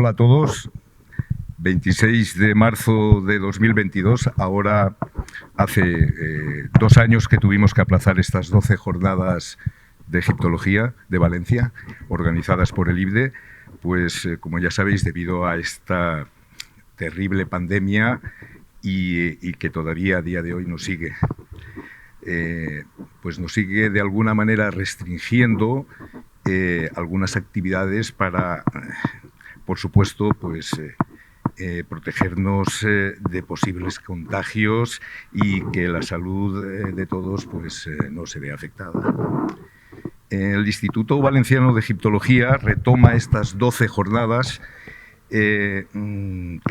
Hola a todos. 26 de marzo de 2022, ahora hace 2 años que tuvimos que aplazar estas 12 jornadas de egiptología de Valencia, organizadas por el IBDE, pues como ya sabéis, debido a esta terrible pandemia y que todavía a día de hoy nos sigue. Pues nos sigue de alguna manera restringiendo algunas actividades para, por supuesto, pues protegernos de posibles contagios y que la salud de todos pues no se vea afectada. El Instituto Valenciano de Egiptología retoma estas 12 jornadas que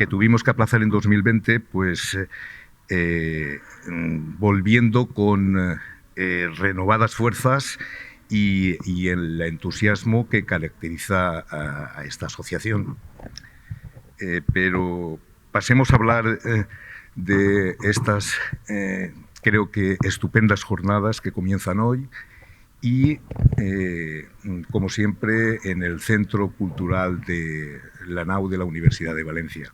tuvimos que aplazar en 2020, pues volviendo con renovadas fuerzas y el entusiasmo que caracteriza a esta asociación. Pero pasemos a hablar de estas, creo que, estupendas jornadas que comienzan hoy y, como siempre, en el Centro Cultural de la NAU de la Universidad de Valencia,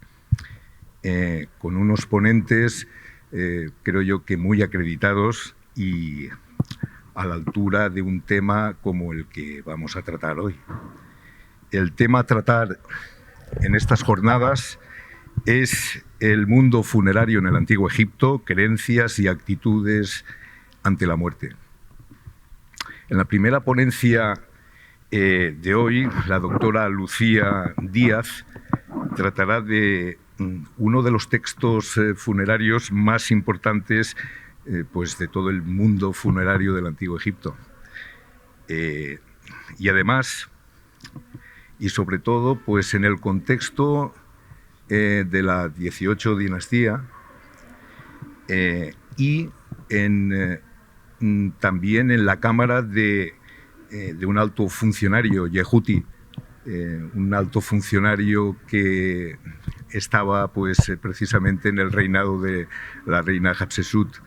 con unos ponentes, creo yo que muy acreditados y a la altura de un tema como el que vamos a tratar hoy. El tema a tratar en estas jornadas es el mundo funerario en el Antiguo Egipto, creencias y actitudes ante la muerte. En la primera ponencia de hoy, la doctora Lucía Díaz tratará de uno de los textos funerarios más importantes pues de todo el mundo funerario del Antiguo Egipto. Y además, y sobre todo, pues en el contexto de la 18 dinastía y también en la cámara de un alto funcionario, Yehuti, un alto funcionario que estaba pues precisamente en el reinado de la reina Hatshepsut.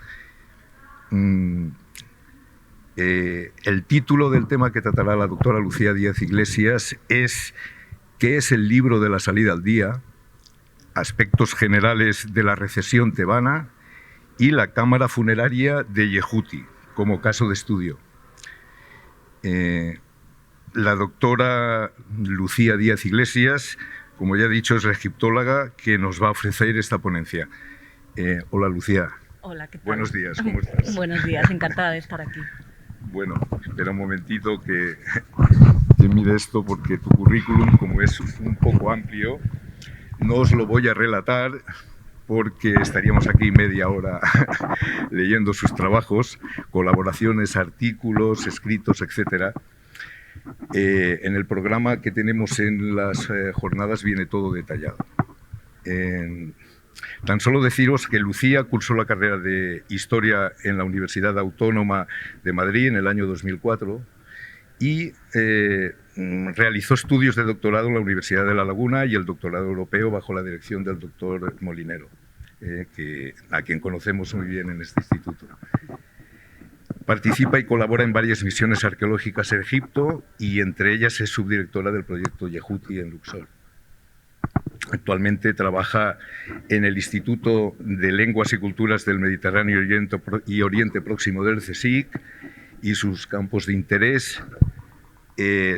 El título del tema que tratará la doctora Lucía Díaz Iglesias es ¿qué es el libro de la salida al día? Aspectos generales de la recesión tebana y la cámara funeraria de Yehuti, como caso de estudio. La doctora Lucía Díaz Iglesias, como ya he dicho, es la egiptóloga que nos va a ofrecer esta ponencia. Hola, Lucía. Hola, ¿qué tal? Buenos días, ¿cómo estás? Buenos días, encantada de estar aquí. Bueno, espera un momentito que mire esto, porque tu currículum, como es un poco amplio, no os lo voy a relatar porque estaríamos aquí media hora leyendo sus trabajos, colaboraciones, artículos, escritos, etcétera. En el programa que tenemos en las jornadas viene todo detallado. Tan solo deciros que Lucía cursó la carrera de Historia en la Universidad Autónoma de Madrid en el año 2004 y realizó estudios de doctorado en la Universidad de La Laguna y el doctorado europeo bajo la dirección del doctor Molinero, a quien conocemos muy bien en este instituto. Participa y colabora en varias misiones arqueológicas en Egipto y entre ellas es subdirectora del proyecto Yehuti en Luxor. Actualmente trabaja en el Instituto de Lenguas y Culturas del Mediterráneo y Oriente Próximo del CSIC y sus campos de interés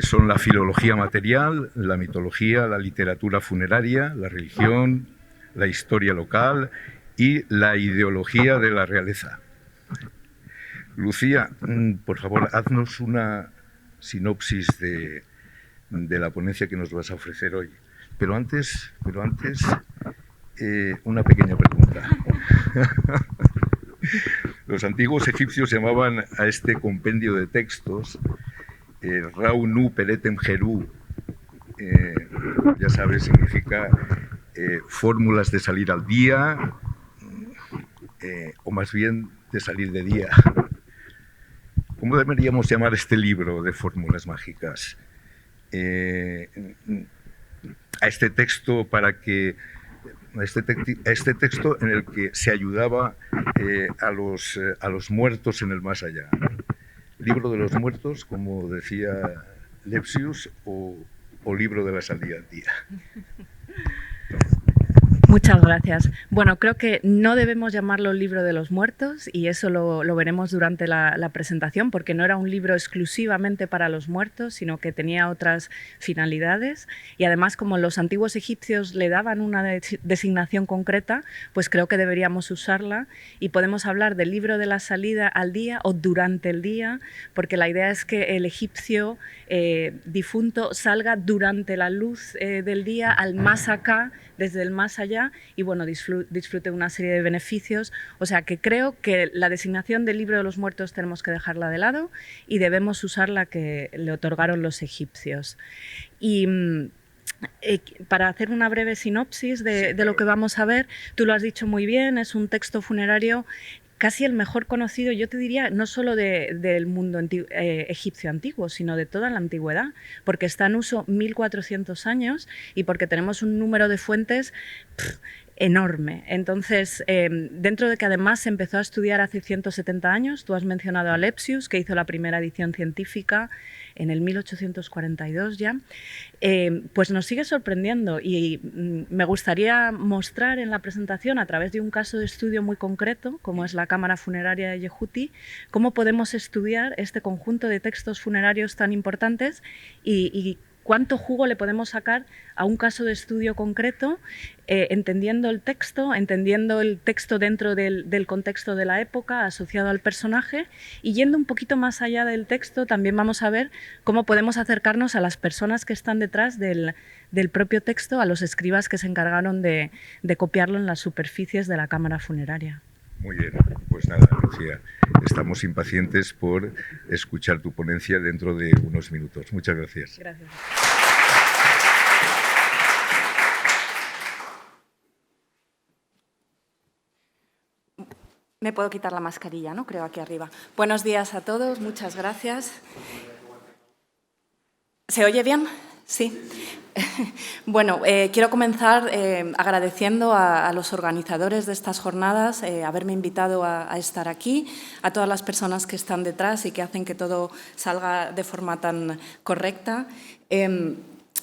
son la filología material, la mitología, la literatura funeraria, la religión, la historia local y la ideología de la realeza. Lucía, por favor, haznos una sinopsis de la ponencia que nos vas a ofrecer hoy. Pero antes una pequeña pregunta. Los antiguos egipcios llamaban a este compendio de textos Rau Nu Peretem Jeru. Ya sabes, significa fórmulas de salir al día, o más bien de salir de día. ¿Cómo deberíamos llamar este libro de fórmulas mágicas? A este texto texto en el que se ayudaba a los muertos en el más allá, ¿no? Libro de los muertos, como decía Lepsius, o o libro de la salida al día? Muchas gracias. Bueno, creo que no debemos llamarlo libro de los muertos y eso lo veremos durante la presentación, porque no era un libro exclusivamente para los muertos, sino que tenía otras finalidades y además como los antiguos egipcios le daban una designación concreta, pues creo que deberíamos usarla y podemos hablar del libro de la salida al día o durante el día, porque la idea es que el egipcio difunto salga durante la luz del día al más acá, desde el más allá, y bueno, disfrute una serie de beneficios. O sea que creo que la designación del libro de los muertos tenemos que dejarla de lado y debemos usar la que le otorgaron los egipcios. Y para hacer una breve sinopsis de lo que vamos a ver, tú lo has dicho muy bien, es un texto funerario casi el mejor conocido, yo te diría, no solo del mundo egipcio antiguo, sino de toda la antigüedad, porque está en uso 1400 años y porque tenemos un número de fuentes enorme. Entonces, dentro de que además se empezó a estudiar hace 170 años, tú has mencionado a Lepsius, que hizo la primera edición científica en el 1842 ya, pues nos sigue sorprendiendo y me gustaría mostrar en la presentación, a través de un caso de estudio muy concreto, como es la Cámara Funeraria de Yehuti, cómo podemos estudiar este conjunto de textos funerarios tan importantes y cuánto jugo le podemos sacar a un caso de estudio concreto, entendiendo el texto dentro del contexto de la época, asociado al personaje, y yendo un poquito más allá del texto, también vamos a ver cómo podemos acercarnos a las personas que están detrás del propio texto, a los escribas que se encargaron de copiarlo en las superficies de la cámara funeraria. Muy bien, pues nada, Lucía, estamos impacientes por escuchar tu ponencia dentro de unos minutos. Muchas gracias. Gracias. Me puedo quitar la mascarilla, ¿no? Creo aquí arriba. Buenos días a todos, muchas gracias. ¿Se oye bien? Sí. Bueno, quiero comenzar agradeciendo a los organizadores de estas jornadas haberme invitado a estar aquí, a todas las personas que están detrás y que hacen que todo salga de forma tan correcta.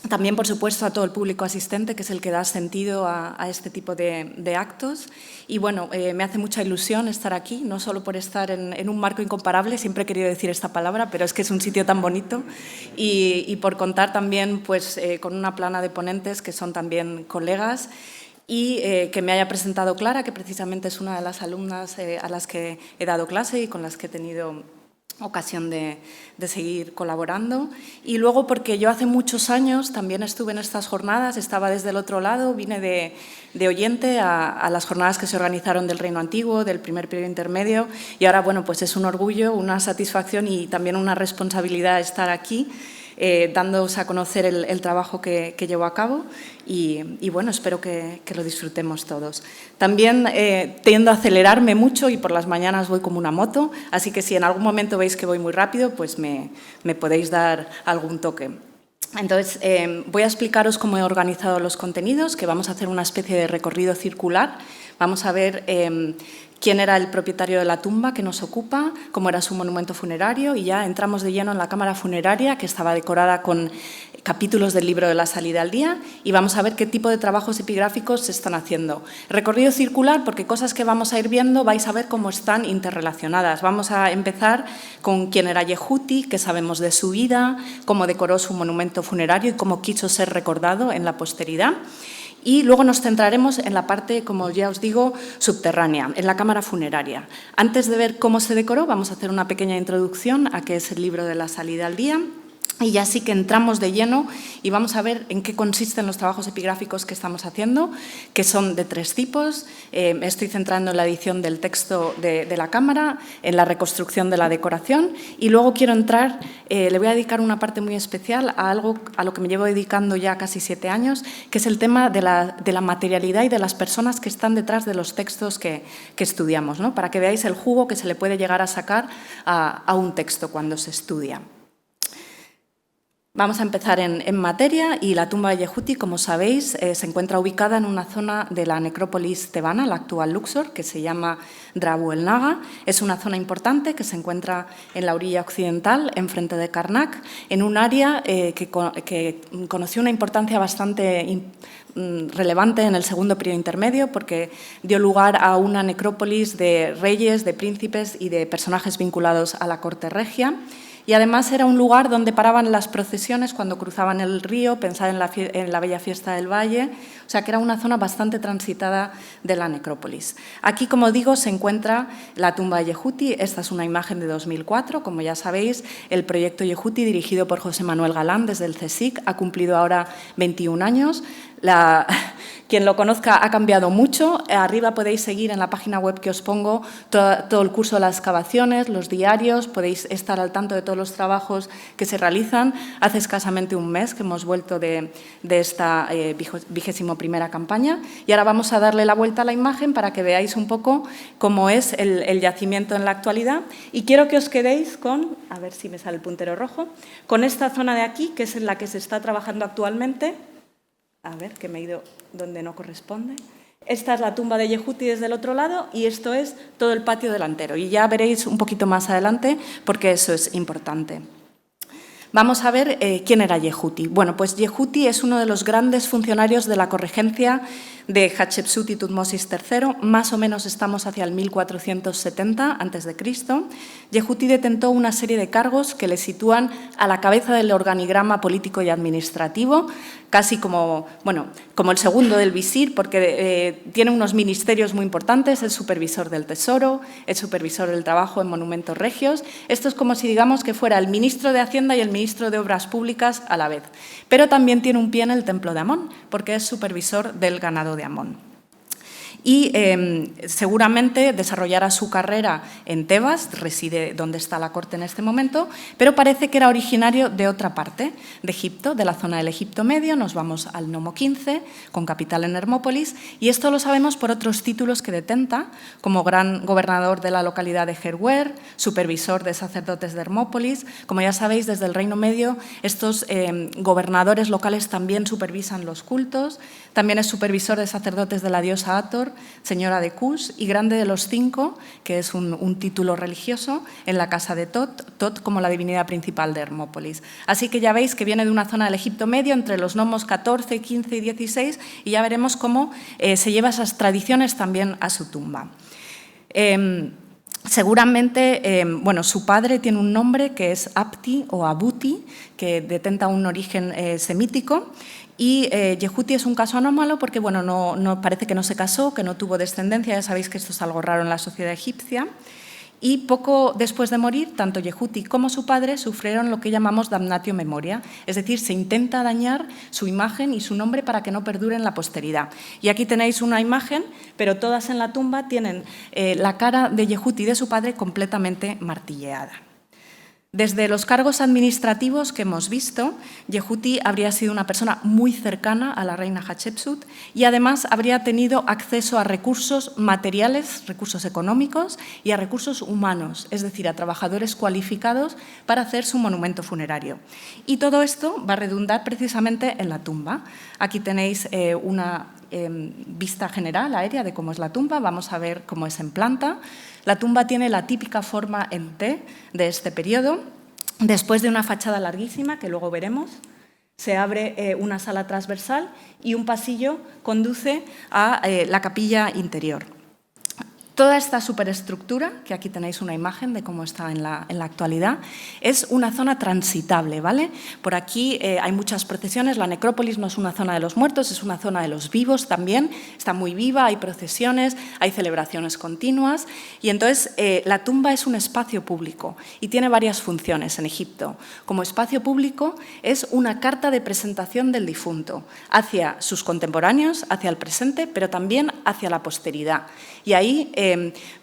También, por supuesto, a todo el público asistente, que es el que da sentido a este tipo de actos. Y bueno, me hace mucha ilusión estar aquí, no solo por estar en un marco incomparable, siempre he querido decir esta palabra, pero es que es un sitio tan bonito, y por contar también pues, con una plana de ponentes que son también colegas, y que me haya presentado Clara, que precisamente es una de las alumnas a las que he dado clase y con las que he tenido ocasión de seguir colaborando. Y luego porque yo hace muchos años también estuve en estas jornadas, estaba desde el otro lado, vine de oyente a las jornadas que se organizaron del Reino Antiguo, del primer periodo intermedio, y ahora bueno, pues es un orgullo, una satisfacción y también una responsabilidad estar aquí, dándoos a conocer el trabajo que llevo a cabo y bueno, espero que lo disfrutemos todos. También tiendo a acelerarme mucho y por las mañanas voy como una moto, así que si en algún momento veis que voy muy rápido, pues me podéis dar algún toque. Entonces, voy a explicaros cómo he organizado los contenidos, que vamos a hacer una especie de recorrido circular. Vamos a ver quién era el propietario de la tumba que nos ocupa, cómo era su monumento funerario y ya entramos de lleno en la cámara funeraria, que estaba decorada con capítulos del libro de la salida al día, y vamos a ver qué tipo de trabajos epigráficos se están haciendo. Recorrido circular porque cosas que vamos a ir viendo vais a ver cómo están interrelacionadas. Vamos a empezar con quién era Yehuti, qué sabemos de su vida, cómo decoró su monumento funerario y cómo quiso ser recordado en la posteridad. Y luego nos centraremos en la parte, como ya os digo, subterránea, en la cámara funeraria. Antes de ver cómo se decoró, vamos a hacer una pequeña introducción a qué es el libro de la salida al día. Y ya sí que entramos de lleno y vamos a ver en qué consisten los trabajos epigráficos que estamos haciendo, que son de tres tipos. Me estoy centrando en la edición del texto de la cámara, en la reconstrucción de la decoración y luego quiero entrar, le voy a dedicar una parte muy especial a algo a lo que me llevo dedicando ya casi 7 años, que es el tema de la materialidad y de las personas que están detrás de los textos que estudiamos, ¿no? Para que veáis el jugo que se le puede llegar a sacar a un texto cuando se estudia. Vamos a empezar en materia y la tumba de Yehuti, como sabéis, se encuentra ubicada en una zona de la necrópolis tebana, la actual Luxor, que se llama Drabu el Naga. Es una zona importante que se encuentra en la orilla occidental, enfrente de Karnak, en un área que conoció una importancia bastante relevante en el segundo periodo intermedio porque dio lugar a una necrópolis de reyes, de príncipes y de personajes vinculados a la corte regia. Y además era un lugar donde paraban las procesiones cuando cruzaban el río, pensad en la bella fiesta del valle, o sea que era una zona bastante transitada de la necrópolis. Aquí, como digo, se encuentra la tumba de Yehuti. Esta es una imagen de 2004, como ya sabéis, el proyecto Yehuti, dirigido por José Manuel Galán desde el CSIC, ha cumplido ahora 21 años. Quien lo conozca ha cambiado mucho. Arriba podéis seguir en la página web que os pongo todo el curso de las excavaciones, los diarios, podéis estar al tanto de todos los trabajos que se realizan. Hace escasamente un mes que hemos vuelto de esta 21ª campaña y ahora vamos a darle la vuelta a la imagen para que veáis un poco cómo es el yacimiento en la actualidad. Y quiero que os quedéis con, a ver si me sale el puntero rojo, con esta zona de aquí, que es en la que se está trabajando actualmente. A ver, que me he ido donde no corresponde. Esta es la tumba de Yehuti desde el otro lado y esto es todo el patio delantero. Y ya veréis un poquito más adelante porque eso es importante. Vamos a ver quién era Yehuti. Bueno, pues Yehuti es uno de los grandes funcionarios de la corregencia de Hatshepsut y Tutmosis III. Más o menos estamos hacia el 1470 a.C. Yehuti detentó una serie de cargos que le sitúan a la cabeza del organigrama político y administrativo, casi como el segundo del visir, porque tiene unos ministerios muy importantes, el supervisor del Tesoro, el supervisor del trabajo en monumentos regios. Esto es como si digamos que fuera el ministro de Hacienda y el ministro de Obras Públicas a la vez. Pero también tiene un pie en el templo de Amón, porque es supervisor del ganado de Amón. Y seguramente desarrollará su carrera en Tebas, reside donde está la corte en este momento, pero parece que era originario de otra parte de Egipto, de la zona del Egipto Medio. Nos vamos al Nomo XV, con capital en Hermópolis, y esto lo sabemos por otros títulos que detenta, como gran gobernador de la localidad de Gerwer, supervisor de sacerdotes de Hermópolis. Como ya sabéis, desde el Reino Medio estos gobernadores locales también supervisan los cultos. También es supervisor de sacerdotes de la diosa Hathor, señora de Kush, y grande de los 5, que es un título religioso, en la casa de Tot como la divinidad principal de Hermópolis. Así que ya veis que viene de una zona del Egipto Medio, entre los nomos 14, 15 y 16, y ya veremos cómo se lleva esas tradiciones también a su tumba. Seguramente, su padre tiene un nombre que es Abti o Abuti, que detenta un origen semítico. Y Yehuti es un caso anómalo porque no parece que no se casó, que no tuvo descendencia. Ya sabéis que esto es algo raro en la sociedad egipcia. Y poco después de morir, tanto Yehuti como su padre sufrieron lo que llamamos damnatio memoria, es decir, se intenta dañar su imagen y su nombre para que no perdure en la posteridad. Y aquí tenéis una imagen, pero todas en la tumba tienen la cara de Yehuti y de su padre completamente martilleada. Desde los cargos administrativos que hemos visto, Yehuti habría sido una persona muy cercana a la reina Hatshepsut y además habría tenido acceso a recursos materiales, recursos económicos y a recursos humanos, es decir, a trabajadores cualificados para hacer su monumento funerario. Y todo esto va a redundar precisamente en la tumba. Aquí tenéis una vista general aérea de cómo es la tumba. Vamos a ver cómo es en planta. La tumba tiene la típica forma en T de este periodo. Después de una fachada larguísima, que luego veremos, se abre una sala transversal y un pasillo conduce a la capilla interior. Toda esta superestructura, que aquí tenéis una imagen de cómo está en la actualidad, es una zona transitable, ¿vale? Por aquí hay muchas procesiones. La necrópolis no es una zona de los muertos, es una zona de los vivos también. Está muy viva, hay procesiones, hay celebraciones continuas. Y entonces la tumba es un espacio público y tiene varias funciones en Egipto. Como espacio público es una carta de presentación del difunto hacia sus contemporáneos, hacia el presente, pero también hacia la posteridad. Y ahí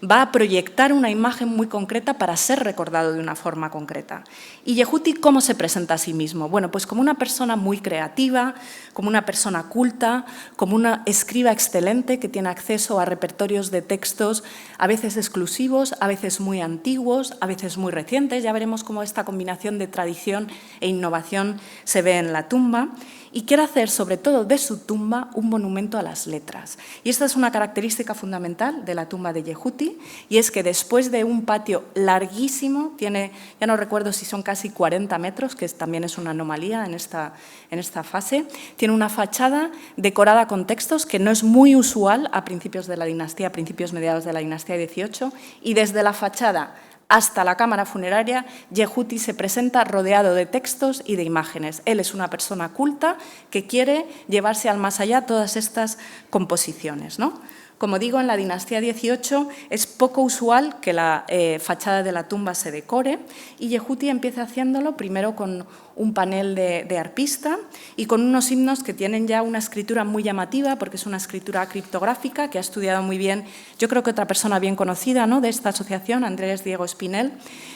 va a proyectar una imagen muy concreta para ser recordado de una forma concreta. ¿Y Yehuti cómo se presenta a sí mismo? Bueno, pues como una persona muy creativa, como una persona culta, como una escriba excelente que tiene acceso a repertorios de textos a veces exclusivos, a veces muy antiguos, a veces muy recientes. Ya veremos cómo esta combinación de tradición e innovación se ve en la tumba. Y quiere hacer, sobre todo, de su tumba un monumento a las letras. Y esta es una característica fundamental de la tumba de Yehuti, y es que después de un patio larguísimo, tiene, ya no recuerdo si son casi 40 metros, que también es una anomalía en esta fase, tiene una fachada decorada con textos, que no es muy usual a principios de la dinastía, a principios mediados de la dinastía XVIII, y desde la fachada hasta la cámara funeraria, Yehuti se presenta rodeado de textos y de imágenes. Él es una persona culta que quiere llevarse al más allá todas estas composiciones, ¿no? Como digo, en la dinastía XVIII es poco usual que la fachada de la tumba se decore, y Yehuti empieza haciéndolo primero con un panel de arpista y con unos himnos que tienen ya una escritura muy llamativa, porque es una escritura criptográfica que ha estudiado muy bien, yo creo que otra persona bien conocida, ¿no?, de esta asociación, Andrés Diego Espinel,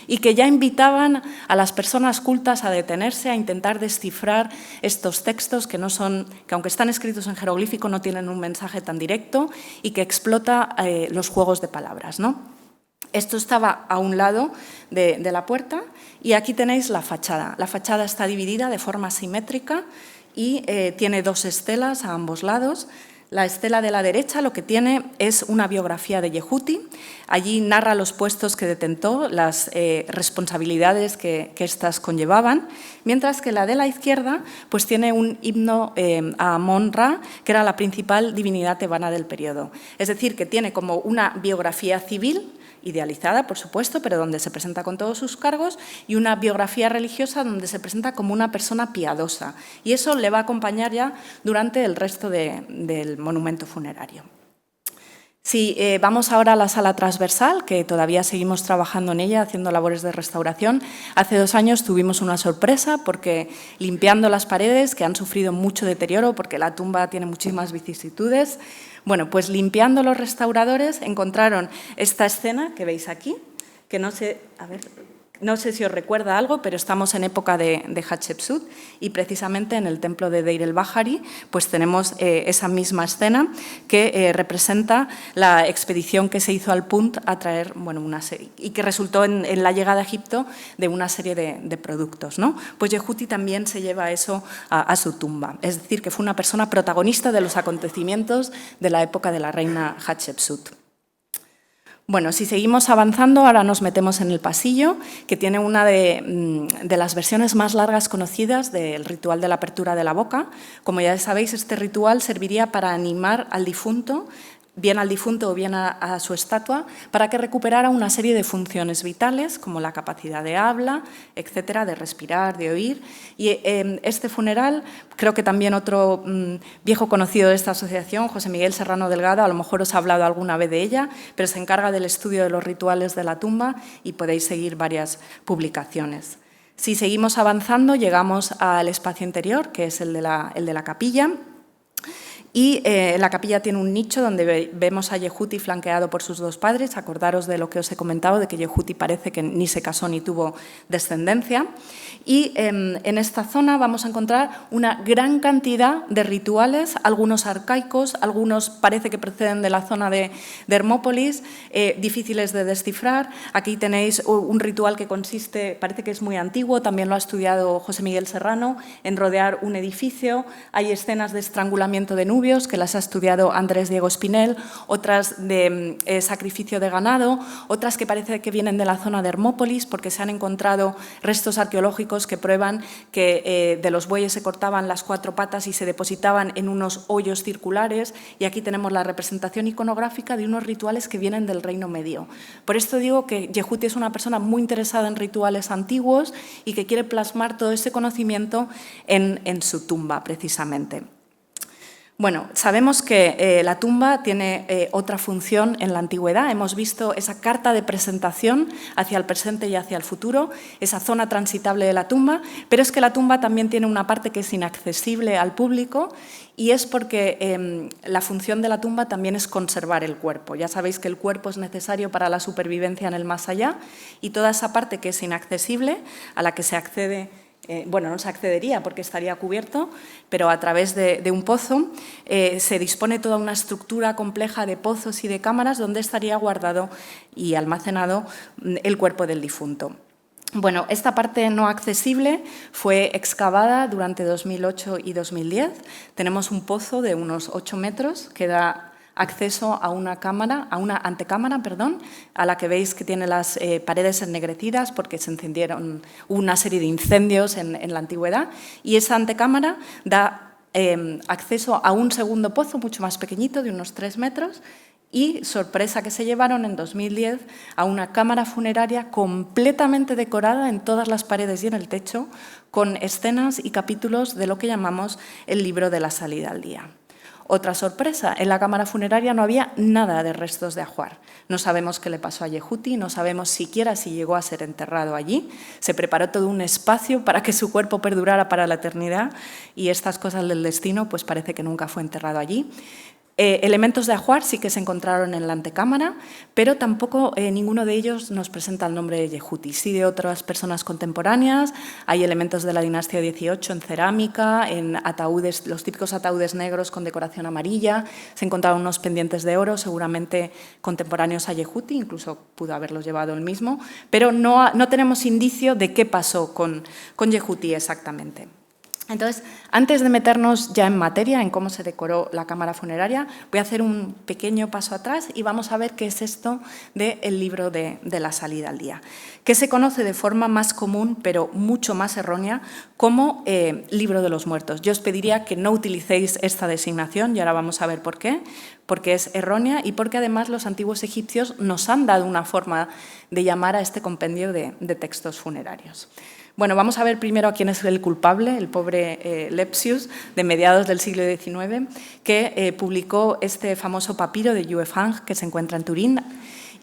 y que ya invitaban a las personas cultas a detenerse, a intentar descifrar estos textos que aunque están escritos en jeroglífico, no tienen un mensaje tan directo y que explota los juegos de palabras, ¿no? Esto estaba a un lado de la puerta, y aquí tenéis la fachada. La fachada está dividida de forma simétrica y tiene dos estelas a ambos lados. La estela de la derecha lo que tiene es una biografía de Yehuti. Allí narra los puestos que detentó, las responsabilidades que éstas conllevaban, mientras que la de la izquierda pues tiene un himno a Amon-Ra, que era la principal divinidad tebana del periodo. Es decir, que tiene como una biografía civil, idealizada, por supuesto, pero donde se presenta con todos sus cargos, y una biografía religiosa donde se presenta como una persona piadosa. Y eso le va a acompañar ya durante el resto del monumento funerario. Si vamos ahora a la sala transversal, que todavía seguimos trabajando en ella, haciendo labores de restauración. Hace 2 años tuvimos una sorpresa porque limpiando las paredes, que han sufrido mucho deterioro porque la tumba tiene muchísimas vicisitudes, bueno, pues limpiando los restauradores encontraron esta escena que veis aquí, que no sé si os recuerda algo, pero estamos en época de Hatshepsut, y precisamente en el templo de Deir el-Bahari pues tenemos esa misma escena que representa la expedición que se hizo al Punt a traer, bueno, una serie, y que resultó en la llegada a Egipto de una serie de productos, ¿no? Pues Yehuti también se lleva eso a su tumba, es decir, que fue una persona protagonista de los acontecimientos de la época de la reina Hatshepsut. Bueno, si seguimos avanzando, ahora nos metemos en el pasillo, que tiene una de las versiones más largas conocidas del ritual de la apertura de la boca. Como ya sabéis, este ritual serviría para animar al difunto, bien al difunto o bien a su estatua, para que recuperara una serie de funciones vitales, como la capacidad de habla, etcétera, de respirar, de oír. Y este funeral, creo que también otro viejo conocido de esta asociación, José Miguel Serrano Delgado, a lo mejor os ha hablado alguna vez de ella, pero se encarga del estudio de los rituales de la tumba y podéis seguir varias publicaciones. Si seguimos avanzando, llegamos al espacio interior, que es el de la capilla. Y la capilla tiene un nicho donde vemos a Yehuti flanqueado por sus 2 padres. Acordaros de lo que os he comentado, de que Yehuti parece que ni se casó ni tuvo descendencia. Y en esta zona vamos a encontrar una gran cantidad de rituales, algunos arcaicos, algunos parece que proceden de la zona de Hermópolis, difíciles de descifrar. Aquí tenéis un ritual que consiste, parece que es muy antiguo, también lo ha estudiado José Miguel Serrano, en rodear un edificio. Hay escenas de estrangulamiento de nubes, que las ha estudiado Andrés Diego Espinel, otras de sacrificio de ganado, otras que parece que vienen de la zona de Hermópolis, porque se han encontrado restos arqueológicos que prueban que de los bueyes se cortaban las 4 patas y se depositaban en unos hoyos circulares, y aquí tenemos la representación iconográfica de unos rituales que vienen del Reino Medio. Por esto digo que Yehuti es una persona muy interesada en rituales antiguos y que quiere plasmar todo ese conocimiento en su tumba, precisamente. Bueno, sabemos que la tumba tiene otra función en la antigüedad. Hemos visto esa carta de presentación hacia el presente y hacia el futuro, esa zona transitable de la tumba, pero es que la tumba también tiene una parte que es inaccesible al público y es porque la función de la tumba también es conservar el cuerpo. Ya sabéis que el cuerpo es necesario para la supervivencia en el más allá y toda esa parte que es inaccesible, a la que se accede. Bueno, no se accedería porque estaría cubierto, pero a través de un pozo se dispone toda una estructura compleja de pozos y de cámaras donde estaría guardado y almacenado el cuerpo del difunto. Bueno, esta parte no accesible fue excavada durante 2008 y 2010. Tenemos un pozo de unos 8 metros que da acceso a una antecámara, a la que veis que tiene las paredes ennegrecidas porque se encendieron una serie de incendios en la antigüedad, y esa antecámara da acceso a un segundo pozo mucho más pequeñito, de unos 3 metros, y, sorpresa que se llevaron en 2010, a una cámara funeraria completamente decorada en todas las paredes y en el techo, con escenas y capítulos de lo que llamamos el libro de la salida al día. Otra sorpresa, en la cámara funeraria no había nada de restos de ajuar. No sabemos qué le pasó a Yehuti, no sabemos siquiera si llegó a ser enterrado allí. Se preparó todo un espacio para que su cuerpo perdurara para la eternidad y estas cosas del destino, pues parece que nunca fue enterrado allí. Elementos de ajuar sí que se encontraron en la antecámara, pero tampoco ninguno de ellos nos presenta el nombre de Yehuti. Sí de otras personas contemporáneas, hay elementos de la dinastía XVIII en cerámica, en ataúdes, los típicos ataúdes negros con decoración amarilla, se encontraron unos pendientes de oro, seguramente contemporáneos a Yehuti, incluso pudo haberlos llevado él mismo, pero no tenemos indicio de qué pasó con Yehuti exactamente. Entonces, antes de meternos ya en materia, en cómo se decoró la cámara funeraria, voy a hacer un pequeño paso atrás y vamos a ver qué es esto del libro de la salida al día, que se conoce de forma más común, pero mucho más errónea, como libro de los muertos. Yo os pediría que no utilicéis esta designación y ahora vamos a ver por qué, porque es errónea y porque además los antiguos egipcios nos han dado una forma de llamar a este compendio de textos funerarios. Bueno, vamos a ver primero a quién es el culpable, el pobre Lepsius, de mediados del siglo XIX, que publicó este famoso papiro de Juefang, que se encuentra en Turín,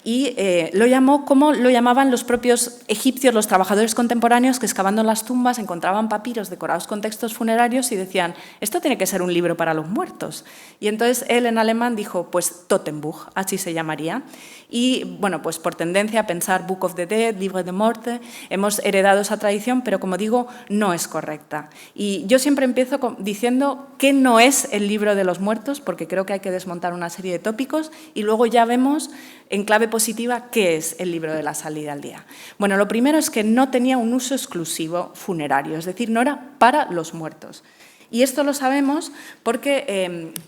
y lo llamó como lo llamaban los propios egipcios, los trabajadores contemporáneos que excavando en las tumbas encontraban papiros decorados con textos funerarios y decían, esto tiene que ser un libro para los muertos. Y entonces él en alemán dijo, pues Totenbuch, así se llamaría. Y bueno, pues por tendencia a pensar Book of the Dead, Livre de Morte, hemos heredado esa tradición, pero como digo, no es correcta. Y yo siempre empiezo diciendo que no es el libro de los muertos, porque creo que hay que desmontar una serie de tópicos y luego ya vemos en clave positiva qué es el libro de la salida al día. Bueno, lo primero es que no tenía un uso exclusivo funerario, es decir, no era para los muertos. Y esto lo sabemos porque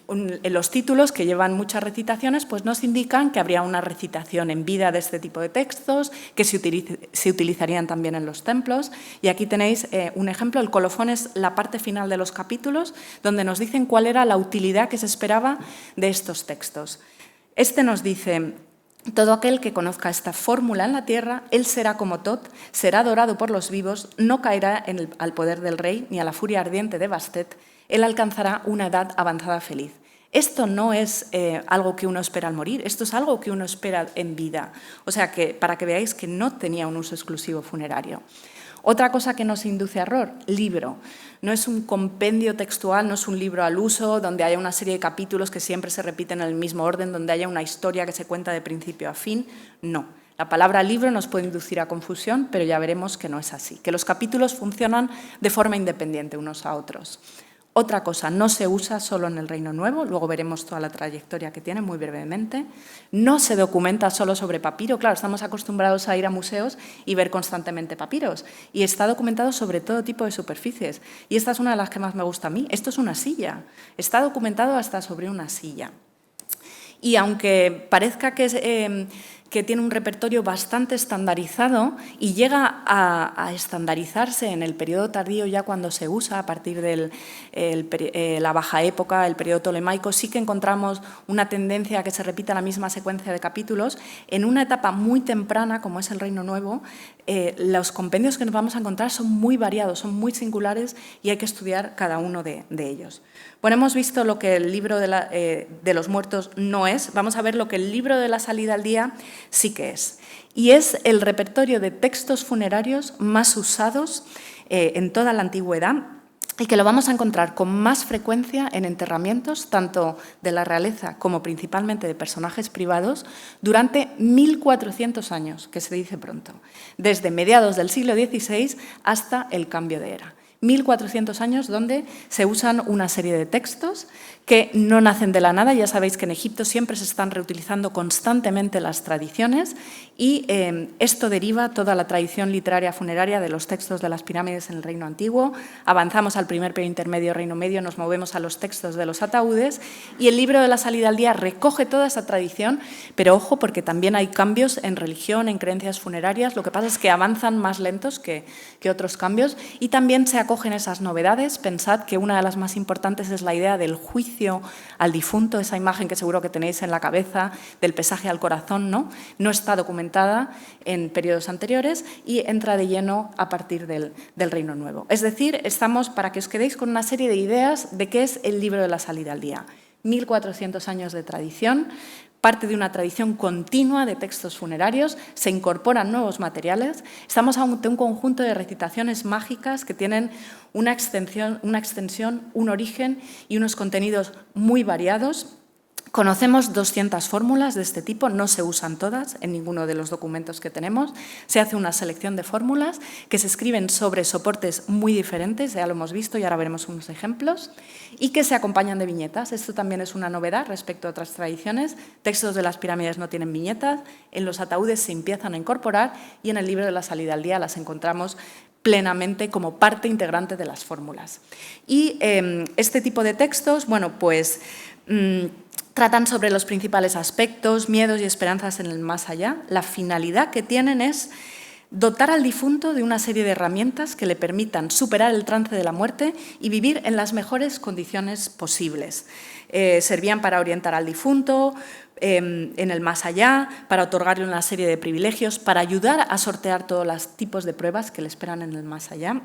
en los títulos, que llevan muchas recitaciones, pues nos indican que habría una recitación en vida de este tipo de textos, que se utilizarían también en los templos. Y aquí tenéis un ejemplo, el colofón es la parte final de los capítulos, donde nos dicen cuál era la utilidad que se esperaba de estos textos. Este nos dice: todo aquel que conozca esta fórmula en la tierra, él será como Tot, será adorado por los vivos, no caerá al poder del rey ni a la furia ardiente de Bastet, él alcanzará una edad avanzada feliz. Esto no es algo que uno espera al morir, esto es algo que uno espera en vida. O sea, que para que veáis que no tenía un uso exclusivo funerario. Otra cosa que nos induce a error, libro. No es un compendio textual, no es un libro al uso donde haya una serie de capítulos que siempre se repiten en el mismo orden, donde haya una historia que se cuenta de principio a fin. No. La palabra libro nos puede inducir a confusión, pero ya veremos que no es así, que los capítulos funcionan de forma independiente unos a otros. Otra cosa, no se usa solo en el Reino Nuevo, luego veremos toda la trayectoria que tiene muy brevemente. No se documenta solo sobre papiro, claro, estamos acostumbrados a ir a museos y ver constantemente papiros. Y está documentado sobre todo tipo de superficies. Y esta es una de las que más me gusta a mí. Esto es una silla. Está documentado hasta sobre una silla. Y aunque parezca que que tiene un repertorio bastante estandarizado y llega a estandarizarse en el periodo tardío, ya cuando se usa a partir de la Baja Época, el periodo tolemaico. Sí que encontramos una tendencia a que se repita la misma secuencia de capítulos. En una etapa muy temprana, como es el Reino Nuevo, los compendios que nos vamos a encontrar son muy variados, son muy singulares y hay que estudiar cada uno de ellos. Bueno, hemos visto lo que el libro de los muertos no es. Vamos a ver lo que el libro de la salida al día sí que es. Y es el repertorio de textos funerarios más usados en toda la antigüedad y que lo vamos a encontrar con más frecuencia en enterramientos, tanto de la realeza como principalmente de personajes privados, durante 1400 años, que se dice pronto, desde mediados del siglo XVI hasta el cambio de era. 1400 años donde se usan una serie de textos que no nacen de la nada. Ya sabéis que en Egipto siempre se están reutilizando constantemente las tradiciones y esto deriva toda la tradición literaria funeraria de los textos de las pirámides en el Reino Antiguo. Avanzamos al primer periodo intermedio, Reino Medio, nos movemos a los textos de los ataúdes y el libro de la salida al día recoge toda esa tradición, pero ojo, porque también hay cambios en religión, en creencias funerarias. Lo que pasa es que avanzan más lentos que otros cambios y también se acogen esas novedades. Pensad que una de las más importantes es la idea del juicio al difunto, esa imagen que seguro que tenéis en la cabeza del pesaje al corazón, no está documentada en periodos anteriores y entra de lleno a partir del Reino Nuevo. Es decir, estamos para que os quedéis con una serie de ideas de qué es el libro de la salida al día. 1400 años de tradición, parte de una tradición continua de textos funerarios, se incorporan nuevos materiales. Estamos ante un conjunto de recitaciones mágicas que tienen una extensión, un origen y unos contenidos muy variados. Conocemos 200 fórmulas de este tipo, no se usan todas en ninguno de los documentos que tenemos. Se hace una selección de fórmulas que se escriben sobre soportes muy diferentes, ya lo hemos visto y ahora veremos unos ejemplos, y que se acompañan de viñetas. Esto también es una novedad respecto a otras tradiciones. Textos de las pirámides no tienen viñetas, en los ataúdes se empiezan a incorporar y en el libro de la salida al día las encontramos plenamente como parte integrante de las fórmulas. Y este tipo de textos, bueno, pues tratan sobre los principales aspectos, miedos y esperanzas en el más allá. La finalidad que tienen es dotar al difunto de una serie de herramientas que le permitan superar el trance de la muerte y vivir en las mejores condiciones posibles. Servían para orientar al difunto en el más allá, para otorgarle una serie de privilegios, para ayudar a sortear todos los tipos de pruebas que le esperan en el más allá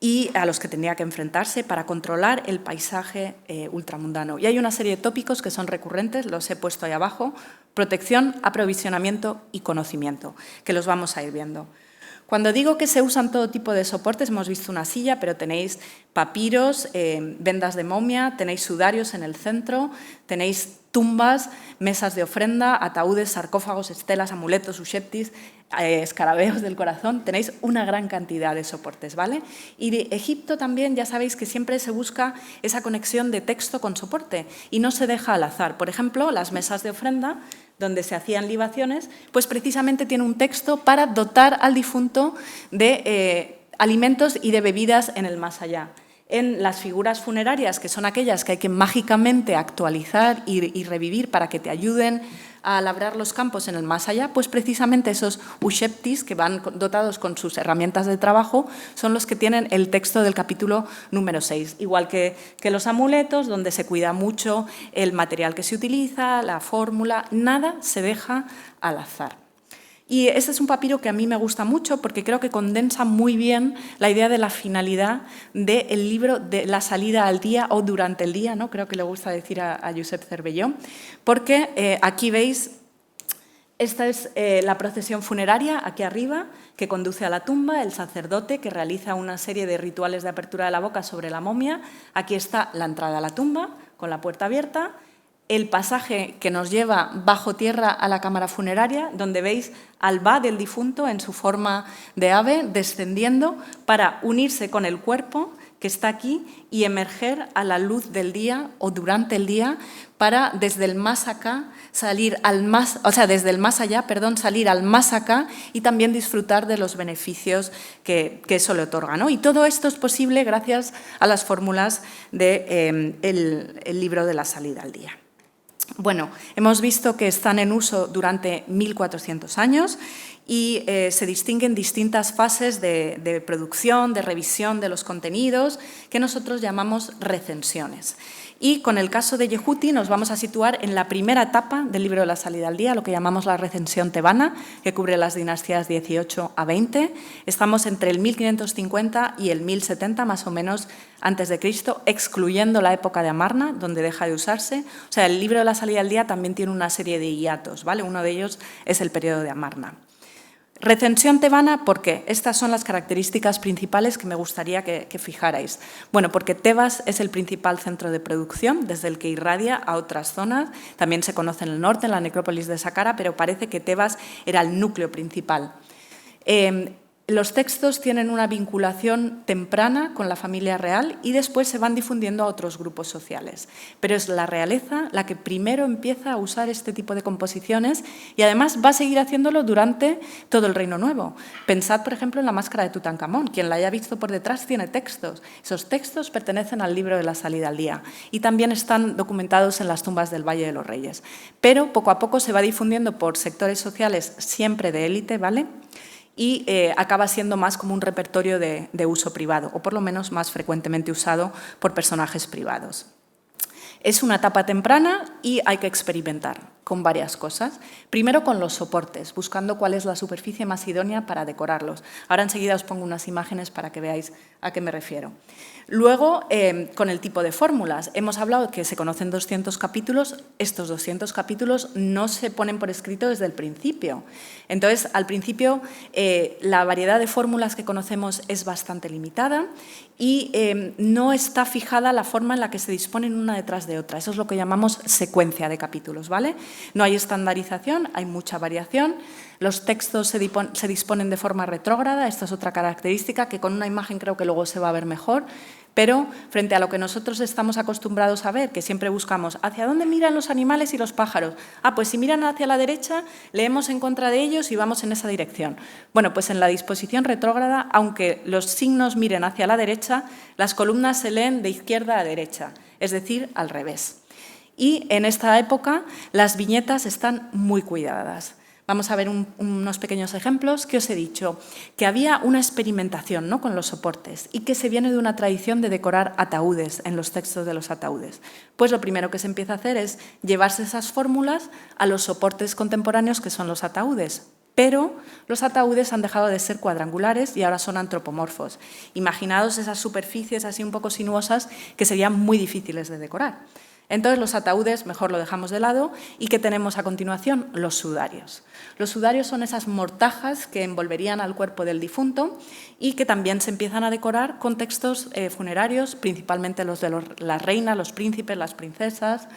y a los que tendría que enfrentarse para controlar el paisaje ultramundano. Y hay una serie de tópicos que son recurrentes, los he puesto ahí abajo: protección, aprovisionamiento y conocimiento, que los vamos a ir viendo. Cuando digo que se usan todo tipo de soportes, hemos visto una silla, pero tenéis papiros, vendas de momia, tenéis sudarios en el centro, tenéis tumbas, mesas de ofrenda, ataúdes, sarcófagos, estelas, amuletos, usheptis, escarabeos del corazón. Tenéis una gran cantidad de soportes, ¿vale? Y de Egipto también, ya sabéis que siempre se busca esa conexión de texto con soporte y no se deja al azar. Por ejemplo, las mesas de ofrenda, donde se hacían libaciones, pues precisamente tiene un texto para dotar al difunto de alimentos y de bebidas en el más allá. En las figuras funerarias, que son aquellas que hay que mágicamente actualizar y revivir para que te ayuden a labrar los campos en el más allá, pues precisamente esos usheptis, que van dotados con sus herramientas de trabajo, son los que tienen el texto del capítulo número 6. Igual que los amuletos, donde se cuida mucho el material que se utiliza, la fórmula, nada se deja al azar. Y este es un papiro que a mí me gusta mucho porque creo que condensa muy bien la idea de la finalidad del libro de la salida al día o durante el día, ¿no? Creo que le gusta decir a Josep Cervelló, porque aquí veis, esta es la procesión funeraria, aquí arriba, que conduce a la tumba, el sacerdote que realiza una serie de rituales de apertura de la boca sobre la momia. Aquí está la entrada a la tumba, con la puerta abierta, el pasaje que nos lleva bajo tierra a la cámara funeraria, donde veis al Ba del difunto en su forma de ave descendiendo para unirse con el cuerpo que está aquí y emerger a la luz del día o durante el día para desde el más acá salir al más, o sea, desde el más allá, perdón, salir al más acá y también disfrutar de los beneficios que eso le otorga, ¿no? Y todo esto es posible gracias a las fórmulas del libro de la salida al día. Bueno, hemos visto que están en uso durante 1400 años y se distinguen distintas fases de producción, de revisión de los contenidos, que nosotros llamamos recensiones. Y con el caso de Yehuti nos vamos a situar en la primera etapa del libro de la salida al día, lo que llamamos la recensión tebana, que cubre las dinastías 18 a 20. Estamos entre el 1550 y el 1070, más o menos, antes de Cristo, excluyendo la época de Amarna, donde deja de usarse. O sea, el libro de la salida al día también tiene una serie de hiatos, ¿vale? Uno de ellos es el periodo de Amarna. Recensión tebana, ¿por qué? Estas son las características principales que me gustaría que fijarais. Bueno, porque Tebas es el principal centro de producción, desde el que irradia a otras zonas. También se conoce en el norte, en la necrópolis de Saqqara, pero parece que Tebas era el núcleo principal. Los textos tienen una vinculación temprana con la familia real y después se van difundiendo a otros grupos sociales. Pero es la realeza la que primero empieza a usar este tipo de composiciones y además va a seguir haciéndolo durante todo el Reino Nuevo. Pensad, por ejemplo, en la máscara de Tutankamón. Quien la haya visto por detrás tiene textos. Esos textos pertenecen al libro de la salida al día y también están documentados en las tumbas del Valle de los Reyes. Pero poco a poco se va difundiendo por sectores sociales siempre de élite, ¿vale?, y acaba siendo más como un repertorio de uso privado, o por lo menos más frecuentemente usado por personajes privados. Es una etapa temprana y hay que experimentar con varias cosas. Primero con los soportes, buscando cuál es la superficie más idónea para decorarlos. Ahora enseguida os pongo unas imágenes para que veáis a qué me refiero. Luego, con el tipo de fórmulas. Hemos hablado que se conocen 200 capítulos. Estos 200 capítulos no se ponen por escrito desde el principio. Entonces, al principio, la variedad de fórmulas que conocemos es bastante limitada y no está fijada la forma en la que se disponen una detrás de otra. Eso es lo que llamamos secuencia de capítulos, ¿vale? No hay estandarización, hay mucha variación. Los textos se disponen de forma retrógrada. Esta es otra característica que con una imagen creo que luego se va a ver mejor. Pero frente a lo que nosotros estamos acostumbrados a ver, que siempre buscamos hacia dónde miran los animales y los pájaros. Pues si miran hacia la derecha, leemos en contra de ellos y vamos en esa dirección. Bueno, pues en la disposición retrógrada, aunque los signos miren hacia la derecha, las columnas se leen de izquierda a derecha, es decir, al revés. Y en esta época las viñetas están muy cuidadas. Vamos a ver unos pequeños ejemplos que os he dicho, que había una experimentación, ¿no?, con los soportes y que se viene de una tradición de decorar ataúdes en los textos de los ataúdes. Pues lo primero que se empieza a hacer es llevarse esas fórmulas a los soportes contemporáneos que son los ataúdes. Pero los ataúdes han dejado de ser cuadrangulares y ahora son antropomorfos. Imaginaos esas superficies así un poco sinuosas que serían muy difíciles de decorar. Entonces, los ataúdes mejor lo dejamos de lado y ¿qué tenemos a continuación? Los sudarios. Los sudarios son esas mortajas que envolverían al cuerpo del difunto y que también se empiezan a decorar con textos funerarios, principalmente los de las reinas, los príncipes, las princesas.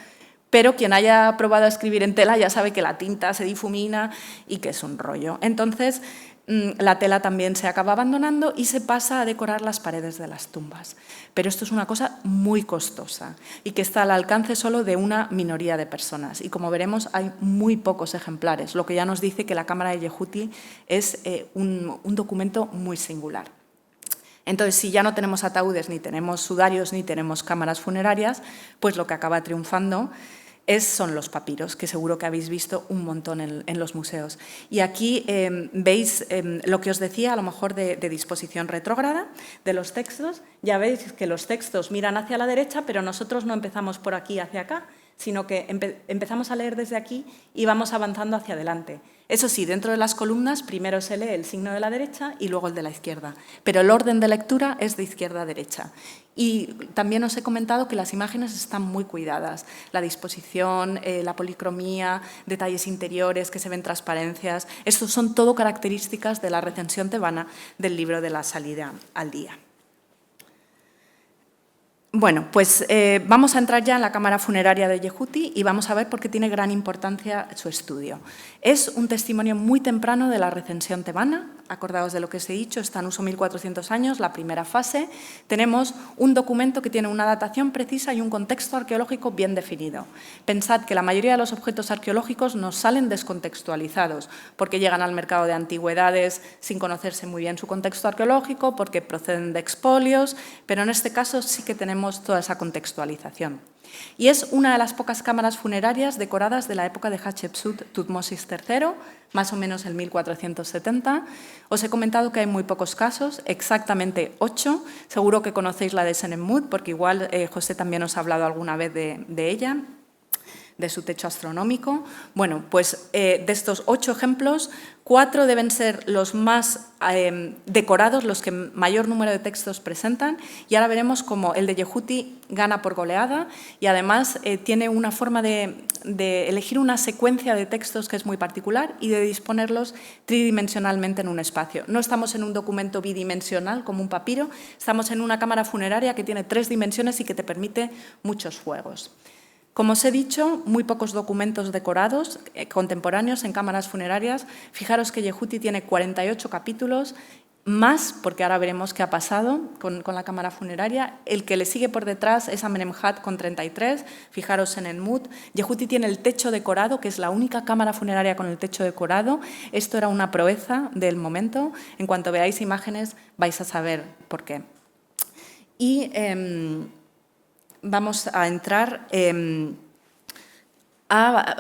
Pero quien haya probado a escribir en tela ya sabe que la tinta se difumina y que es un rollo. Entonces, la tela también se acaba abandonando y se pasa a decorar las paredes de las tumbas. Pero esto es una cosa muy costosa y que está al alcance solo de una minoría de personas. Y como veremos, hay muy pocos ejemplares, lo que ya nos dice que la cámara de Yehuti es un documento muy singular. Entonces, si ya no tenemos ataúdes, ni tenemos sudarios, ni tenemos cámaras funerarias, pues lo que acaba triunfando son los papiros, que seguro que habéis visto un montón en los museos. Y aquí veis lo que os decía, a lo mejor de disposición retrógrada de los textos. Ya veis que los textos miran hacia la derecha, pero nosotros no empezamos por aquí hacia acá, sino que empezamos a leer desde aquí y vamos avanzando hacia adelante. Eso sí, dentro de las columnas primero se lee el signo de la derecha y luego el de la izquierda, pero el orden de lectura es de izquierda a derecha. Y también os he comentado que las imágenes están muy cuidadas, la disposición, la policromía, detalles interiores, que se ven transparencias. Estos son todo características de la recensión tebana del libro de la salida al día. Bueno, pues vamos a entrar ya en la cámara funeraria de Yehuti y vamos a ver por qué tiene gran importancia su estudio. Es un testimonio muy temprano de la recensión tebana. Acordaos de lo que os he dicho, está en uso 1400 años, la primera fase. Tenemos un documento que tiene una datación precisa y un contexto arqueológico bien definido. Pensad que la mayoría de los objetos arqueológicos nos salen descontextualizados porque llegan al mercado de antigüedades sin conocerse muy bien su contexto arqueológico, porque proceden de expolios, pero en este caso sí que tenemos toda esa contextualización. Y es una de las pocas cámaras funerarias decoradas de la época de Hatshepsut Tutmosis III, más o menos el 1470. Os he comentado que hay muy pocos casos, exactamente 8. Seguro que conocéis la de Senenmut, porque igual José también os ha hablado alguna vez de ella, de su techo astronómico. Bueno, pues de estos 8 ejemplos, 4 deben ser los más decorados, los que mayor número de textos presentan, y ahora veremos cómo el de Yehuti gana por goleada y además tiene una forma de elegir una secuencia de textos que es muy particular y de disponerlos tridimensionalmente en un espacio. No estamos en un documento bidimensional como un papiro, estamos en una cámara funeraria que tiene 3 dimensiones y que te permite muchos juegos. Como os he dicho, muy pocos documentos decorados contemporáneos en cámaras funerarias. Fijaros que Yehuti tiene 48 capítulos, más, porque ahora veremos qué ha pasado con la cámara funeraria. El que le sigue por detrás es Amenemhat con 33, fijaros en el Mut. Yehuti tiene el techo decorado, que es la única cámara funeraria con el techo decorado. Esto era una proeza del momento. En cuanto veáis imágenes vais a saber por qué. Y vamos a entrar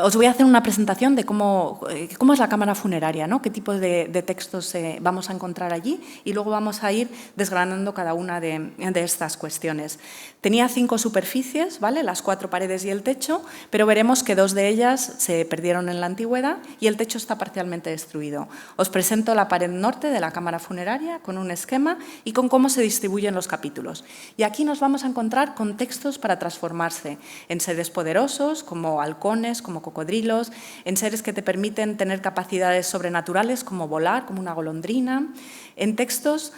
os voy a hacer una presentación de cómo es la cámara funeraria, ¿no? Qué tipo de textos vamos a encontrar allí y luego vamos a ir desgranando cada una de estas cuestiones. Tenía 5 superficies, ¿vale? Las 4 paredes y el techo, pero veremos que 2 de ellas se perdieron en la antigüedad y el techo está parcialmente destruido. Os presento la pared norte de la cámara funeraria con un esquema y con cómo se distribuyen los capítulos. Y aquí nos vamos a encontrar con textos para transformarse en seres poderosos como halcones, como cocodrilos, en seres que te permiten tener capacidades sobrenaturales como volar, como una golondrina. En textos,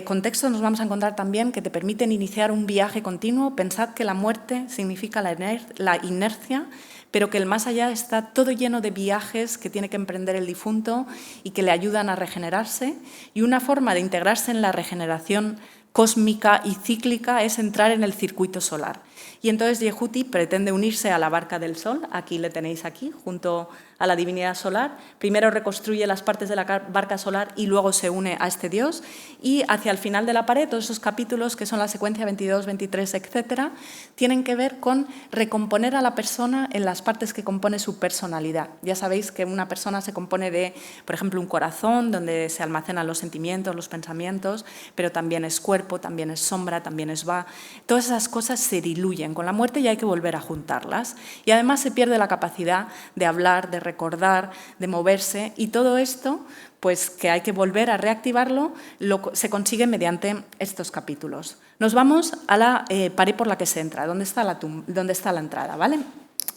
con textos nos vamos a encontrar también que te permiten iniciar un viaje continuo. Pensad que la muerte significa la inercia, pero que el más allá está todo lleno de viajes que tiene que emprender el difunto y que le ayudan a regenerarse. Y una forma de integrarse en la regeneración cósmica y cíclica es entrar en el circuito solar. Y entonces Yehuti pretende unirse a la barca del sol, aquí le tenéis aquí, junto a la divinidad solar. Primero reconstruye las partes de la barca solar y luego se une a este dios. Y hacia el final de la pared, todos esos capítulos, que son la secuencia 22, 23, etc., tienen que ver con recomponer a la persona en las partes que compone su personalidad. Ya sabéis que una persona se compone de, por ejemplo, un corazón, donde se almacenan los sentimientos, los pensamientos, pero también es cuerpo, también es sombra, también es va. Todas esas cosas se diluyen con la muerte y hay que volver a juntarlas. Y además se pierde la capacidad de hablar, de recordar, de moverse, y todo esto, pues que hay que volver a reactivarlo, se consigue mediante estos capítulos. Nos vamos a la pared por la que se entra, donde está la entrada, ¿vale?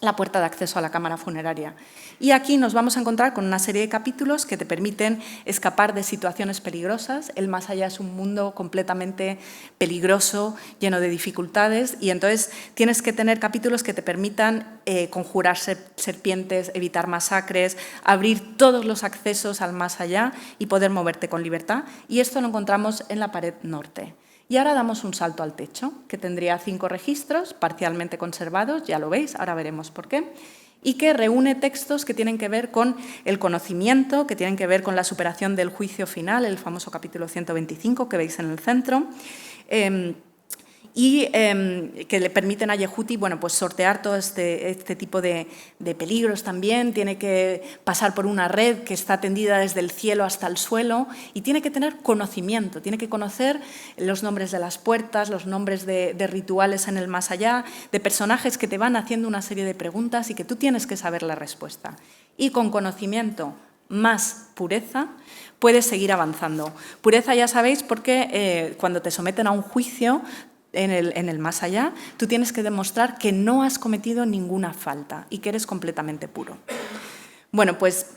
La puerta de acceso a la cámara funeraria. Y aquí nos vamos a encontrar con una serie de capítulos que te permiten escapar de situaciones peligrosas. El más allá es un mundo completamente peligroso, lleno de dificultades, y entonces tienes que tener capítulos que te permitan conjurar serpientes, evitar masacres, abrir todos los accesos al más allá y poder moverte con libertad. Y esto lo encontramos en la pared norte. Y ahora damos un salto al techo, que tendría 5 registros parcialmente conservados, ya lo veis, ahora veremos por qué, y que reúne textos que tienen que ver con el conocimiento, que tienen que ver con la superación del juicio final, el famoso capítulo 125 que veis en el centro, y que le permiten a Yehuti, bueno, pues sortear todo este tipo de peligros también. Tiene que pasar por una red que está tendida desde el cielo hasta el suelo y tiene que tener conocimiento, tiene que conocer los nombres de las puertas, los nombres de rituales en el más allá, de personajes que te van haciendo una serie de preguntas y que tú tienes que saber la respuesta. Y con conocimiento más pureza puedes seguir avanzando. Pureza ya sabéis porque cuando te someten a un juicio en el más allá, tú tienes que demostrar que no has cometido ninguna falta y que eres completamente puro. Bueno, pues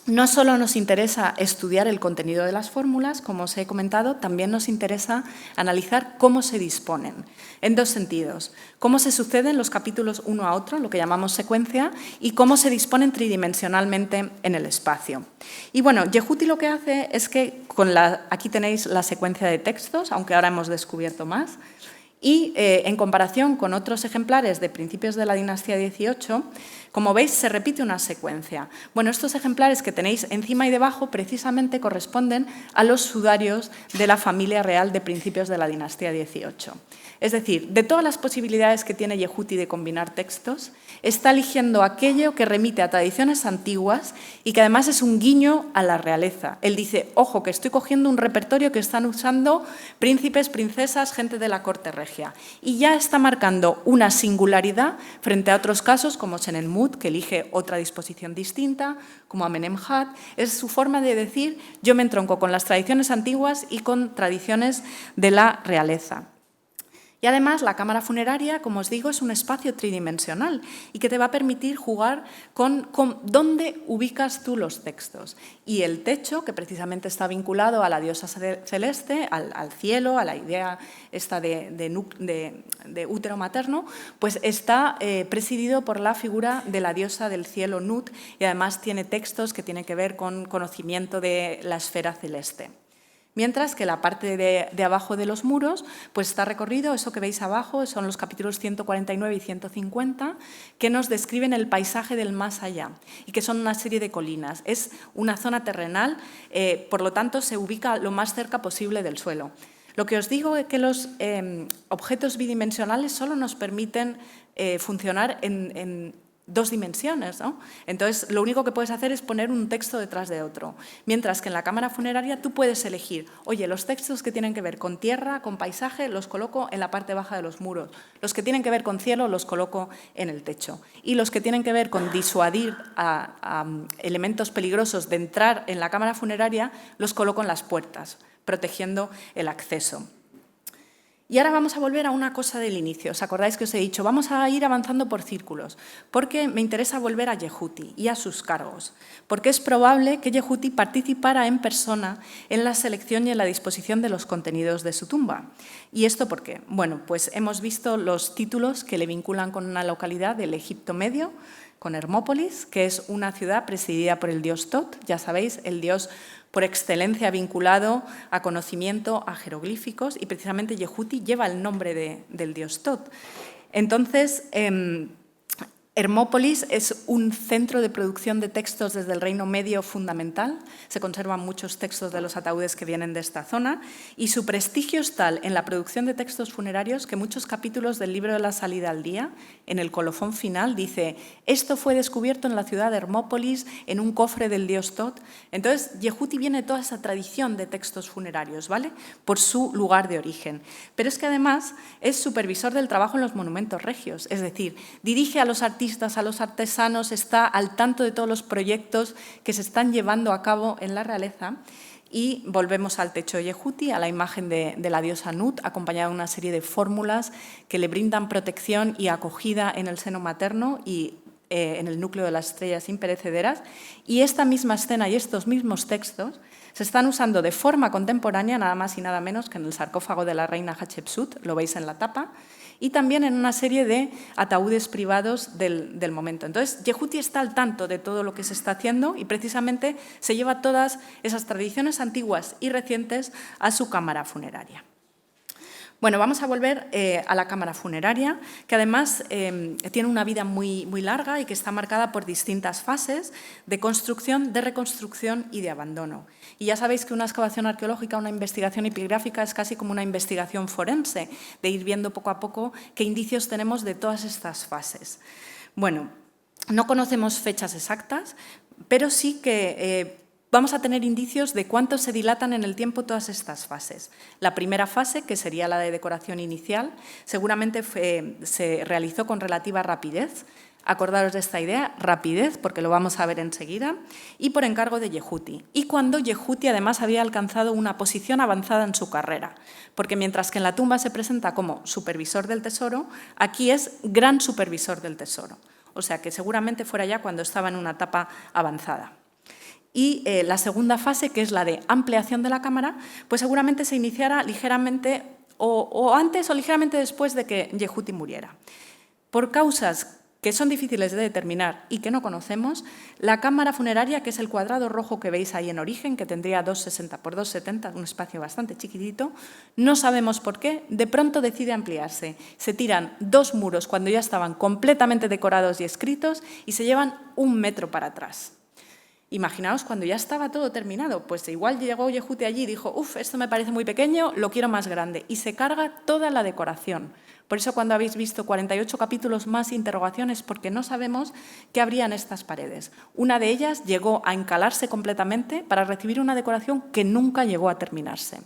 no solo nos interesa estudiar el contenido de las fórmulas, como os he comentado, también nos interesa analizar cómo se disponen, en 2 sentidos. Cómo se suceden los capítulos uno a otro, lo que llamamos secuencia, y cómo se disponen tridimensionalmente en el espacio. Y bueno, Yehuti lo que hace es que, aquí tenéis la secuencia de textos, aunque ahora hemos descubierto más, Y en comparación con otros ejemplares de principios de la dinastía XVIII, como veis, se repite una secuencia. Bueno, estos ejemplares que tenéis encima y debajo precisamente corresponden a los sudarios de la familia real de principios de la dinastía XVIII. Es decir, de todas las posibilidades que tiene Yehuti de combinar textos, está eligiendo aquello que remite a tradiciones antiguas y que además es un guiño a la realeza. Él dice, ojo, que estoy cogiendo un repertorio que están usando príncipes, princesas, gente de la corte regia. Y ya está marcando una singularidad frente a otros casos, como Senenmut, que elige otra disposición distinta, como Amenemhat. Es su forma de decir, yo me entronco con las tradiciones antiguas y con tradiciones de la realeza. Y además, la cámara funeraria, como os digo, es un espacio tridimensional y que te va a permitir jugar con dónde ubicas tú los textos. Y el techo, que precisamente está vinculado a la diosa celeste, al cielo, a la idea esta de útero materno, pues está presidido por la figura de la diosa del cielo Nut y además tiene textos que tienen que ver con conocimiento de la esfera celeste. Mientras que la parte de abajo de los muros pues está recorrido, eso que veis abajo son los capítulos 149 y 150, que nos describen el paisaje del más allá y que son una serie de colinas. Es una zona terrenal, por lo tanto se ubica lo más cerca posible del suelo. Lo que os digo es que los objetos bidimensionales solo nos permiten funcionar en dos dimensiones, ¿no? Entonces, lo único que puedes hacer es poner un texto detrás de otro. Mientras que en la cámara funeraria tú puedes elegir, oye, los textos que tienen que ver con tierra, con paisaje, los coloco en la parte baja de los muros. Los que tienen que ver con cielo, los coloco en el techo. Y los que tienen que ver con disuadir a elementos peligrosos de entrar en la cámara funeraria, los coloco en las puertas, protegiendo el acceso. Y ahora vamos a volver a una cosa del inicio. ¿Os acordáis que os he dicho? Vamos a ir avanzando por círculos, porque me interesa volver a Yehuti y a sus cargos, porque es probable que Yehuti participara en persona en la selección y en la disposición de los contenidos de su tumba. ¿Y esto por qué? Bueno, pues hemos visto los títulos que le vinculan con una localidad del Egipto Medio, con Hermópolis, que es una ciudad presidida por el dios Tot, ya sabéis, el dios por excelencia vinculado a conocimiento, a jeroglíficos, y precisamente Yehuti lleva el nombre del dios Tot. Entonces, Hermópolis es un centro de producción de textos desde el Reino Medio fundamental. Se conservan muchos textos de los ataúdes que vienen de esta zona y su prestigio es tal en la producción de textos funerarios que muchos capítulos del libro de la salida al día, en el colofón final, dice «Esto fue descubierto en la ciudad de Hermópolis en un cofre del dios Tot». Entonces, Yehuti viene de toda esa tradición de textos funerarios, ¿vale? Por su lugar de origen. Pero es que además es supervisor del trabajo en los monumentos regios, es decir, dirige a los artistas, a los artesanos, está al tanto de todos los proyectos que se están llevando a cabo en la realeza. Y volvemos al techo de Yehuti, a la imagen de la diosa Nut, acompañada de una serie de fórmulas que le brindan protección y acogida en el seno materno y en el núcleo de las estrellas imperecederas. Y esta misma escena y estos mismos textos se están usando de forma contemporánea, nada más y nada menos que en el sarcófago de la reina Hatshepsut, lo veis en la tapa, y también en una serie de ataúdes privados del momento. Entonces, Yehuti está al tanto de todo lo que se está haciendo y precisamente se lleva todas esas tradiciones antiguas y recientes a su cámara funeraria. Bueno, vamos a volver a la cámara funeraria, que además tiene una vida muy larga y que está marcada por distintas fases de construcción, de reconstrucción y de abandono. Y ya sabéis que una excavación arqueológica, una investigación epigráfica es casi como una investigación forense, de ir viendo poco a poco qué indicios tenemos de todas estas fases. Bueno, no conocemos fechas exactas, pero sí que vamos a tener indicios de cuánto se dilatan en el tiempo todas estas fases. La primera fase, que sería la de decoración inicial, seguramente se realizó con relativa rapidez. Acordaros de esta idea, rapidez, porque lo vamos a ver enseguida, y por encargo de Yehuti. Y cuando Yehuti además había alcanzado una posición avanzada en su carrera, porque mientras que en la tumba se presenta como supervisor del tesoro, aquí es gran supervisor del tesoro. O sea que seguramente fuera ya cuando estaba en una etapa avanzada. Y la segunda fase, que es la de ampliación de la cámara, pues seguramente se iniciara ligeramente o antes o ligeramente después de que Yehuti muriera. Por causas que son difíciles de determinar y que no conocemos, la cámara funeraria, que es el cuadrado rojo que veis ahí en origen, que tendría 2,60 por 2,70, un espacio bastante chiquitito, no sabemos por qué, de pronto decide ampliarse. Se tiran 2 muros cuando ya estaban completamente decorados y escritos y se llevan 1 metro para atrás. Imaginaos cuando ya estaba todo terminado, pues igual llegó Yehuti allí y dijo, esto me parece muy pequeño, lo quiero más grande, y se carga toda la decoración. Por eso cuando habéis visto 48 capítulos más interrogaciones, porque no sabemos qué habría en estas paredes. Una de ellas llegó a encalarse completamente para recibir una decoración que nunca llegó a terminarse.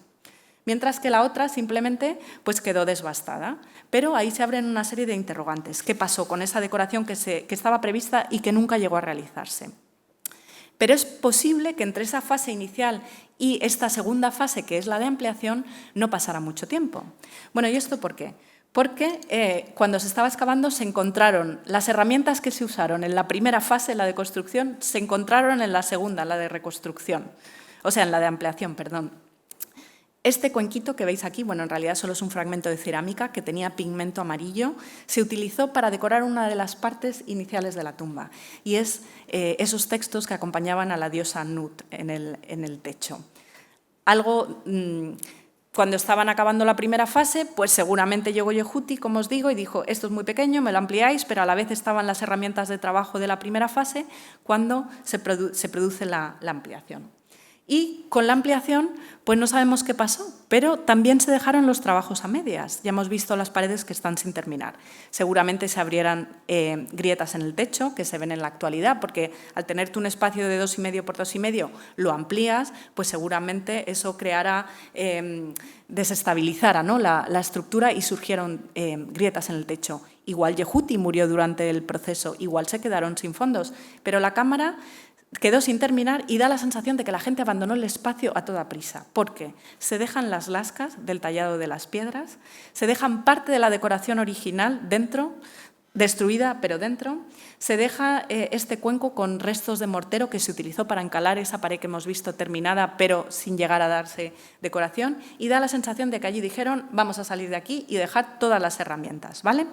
Mientras que la otra simplemente pues quedó desbastada. Pero ahí se abren una serie de interrogantes. ¿Qué pasó con esa decoración que estaba prevista y que nunca llegó a realizarse? Pero es posible que entre esa fase inicial y esta segunda fase, que es la de ampliación, no pasara mucho tiempo. Bueno, ¿y esto por qué? Porque cuando se estaba excavando se encontraron las herramientas que se usaron en la primera fase, la de construcción, se encontraron en la segunda, la de reconstrucción, o sea, en la de ampliación, perdón. Este cuenquito que veis aquí, bueno, en realidad solo es un fragmento de cerámica que tenía pigmento amarillo, se utilizó para decorar una de las partes iniciales de la tumba y es esos textos que acompañaban a la diosa Nut en el techo. Algo... Cuando estaban acabando la primera fase, pues seguramente llegó Yehuti, como os digo, y dijo, esto es muy pequeño, me lo ampliáis, pero a la vez estaban las herramientas de trabajo de la primera fase cuando se produce la ampliación. Y con la ampliación, pues no sabemos qué pasó, pero también se dejaron los trabajos a medias. Ya hemos visto las paredes que están sin terminar. Seguramente se abrieran grietas en el techo, que se ven en la actualidad, porque al tener tú un espacio de 2,5 por 2,5, lo amplías, pues seguramente eso creará, desestabilizara, ¿no?, la estructura y surgieron grietas en el techo. Igual Yehuti murió durante el proceso, igual se quedaron sin fondos, pero la cámara quedó sin terminar y da la sensación de que la gente abandonó el espacio a toda prisa, porque se dejan las lascas del tallado de las piedras, se dejan parte de la decoración original dentro, destruida pero dentro, se deja este cuenco con restos de mortero que se utilizó para encalar esa pared que hemos visto terminada pero sin llegar a darse decoración y da la sensación de que allí dijeron vamos a salir de aquí y dejar todas las herramientas, ¿vale?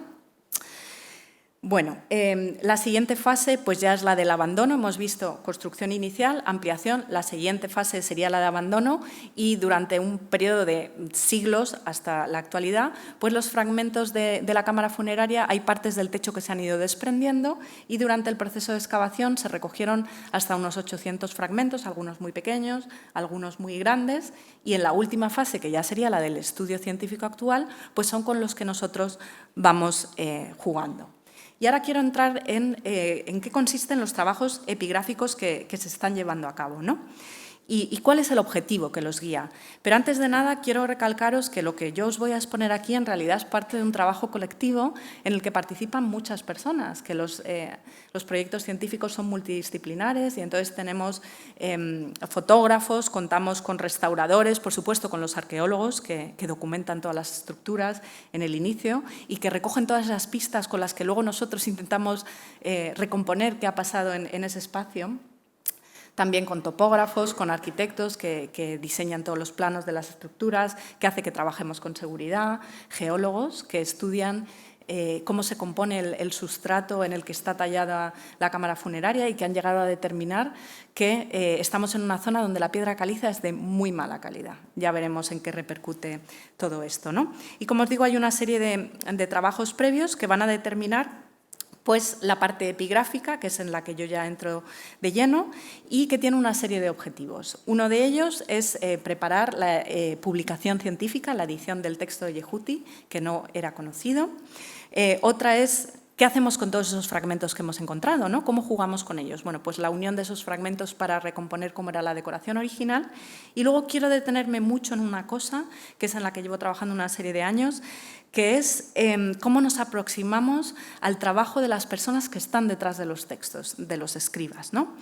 Bueno, la siguiente fase pues ya es la del abandono. Hemos visto construcción inicial, ampliación. La siguiente fase sería la de abandono y durante un periodo de siglos hasta la actualidad, pues los fragmentos de la cámara funeraria, hay partes del techo que se han ido desprendiendo y durante el proceso de excavación se recogieron hasta unos 800 fragmentos, algunos muy pequeños, algunos muy grandes y en la última fase, que ya sería la del estudio científico actual, pues son con los que nosotros vamos jugando. Y ahora quiero entrar en qué consisten los trabajos epigráficos que se están llevando a cabo, ¿no? Y cuál es el objetivo que los guía. Pero antes de nada quiero recalcaros que lo que yo os voy a exponer aquí en realidad es parte de un trabajo colectivo en el que participan muchas personas, que los proyectos científicos son multidisciplinares y entonces tenemos fotógrafos, contamos con restauradores, por supuesto con los arqueólogos que documentan todas las estructuras en el inicio y que recogen todas esas pistas con las que luego nosotros intentamos recomponer qué ha pasado en ese espacio. También con topógrafos, con arquitectos que diseñan todos los planos de las estructuras, que hace que trabajemos con seguridad, geólogos que estudian cómo se compone el sustrato en el que está tallada la cámara funeraria y que han llegado a determinar que estamos en una zona donde la piedra caliza es de muy mala calidad. Ya veremos en qué repercute todo esto, ¿no? Y como os digo, hay una serie de trabajos previos que van a determinar pues la parte epigráfica, que es en la que yo ya entro de lleno, y que tiene una serie de objetivos. Uno de ellos es preparar la publicación científica, la edición del texto de Yehuti, que no era conocido. Otra es ¿qué hacemos con todos esos fragmentos que hemos encontrado, ¿no? ¿Cómo jugamos con ellos? Bueno, pues la unión de esos fragmentos para recomponer cómo era la decoración original. Y luego quiero detenerme mucho en una cosa, que es en la que llevo trabajando una serie de años, que es cómo nos aproximamos al trabajo de las personas que están detrás de los textos, de los escribas, ¿no?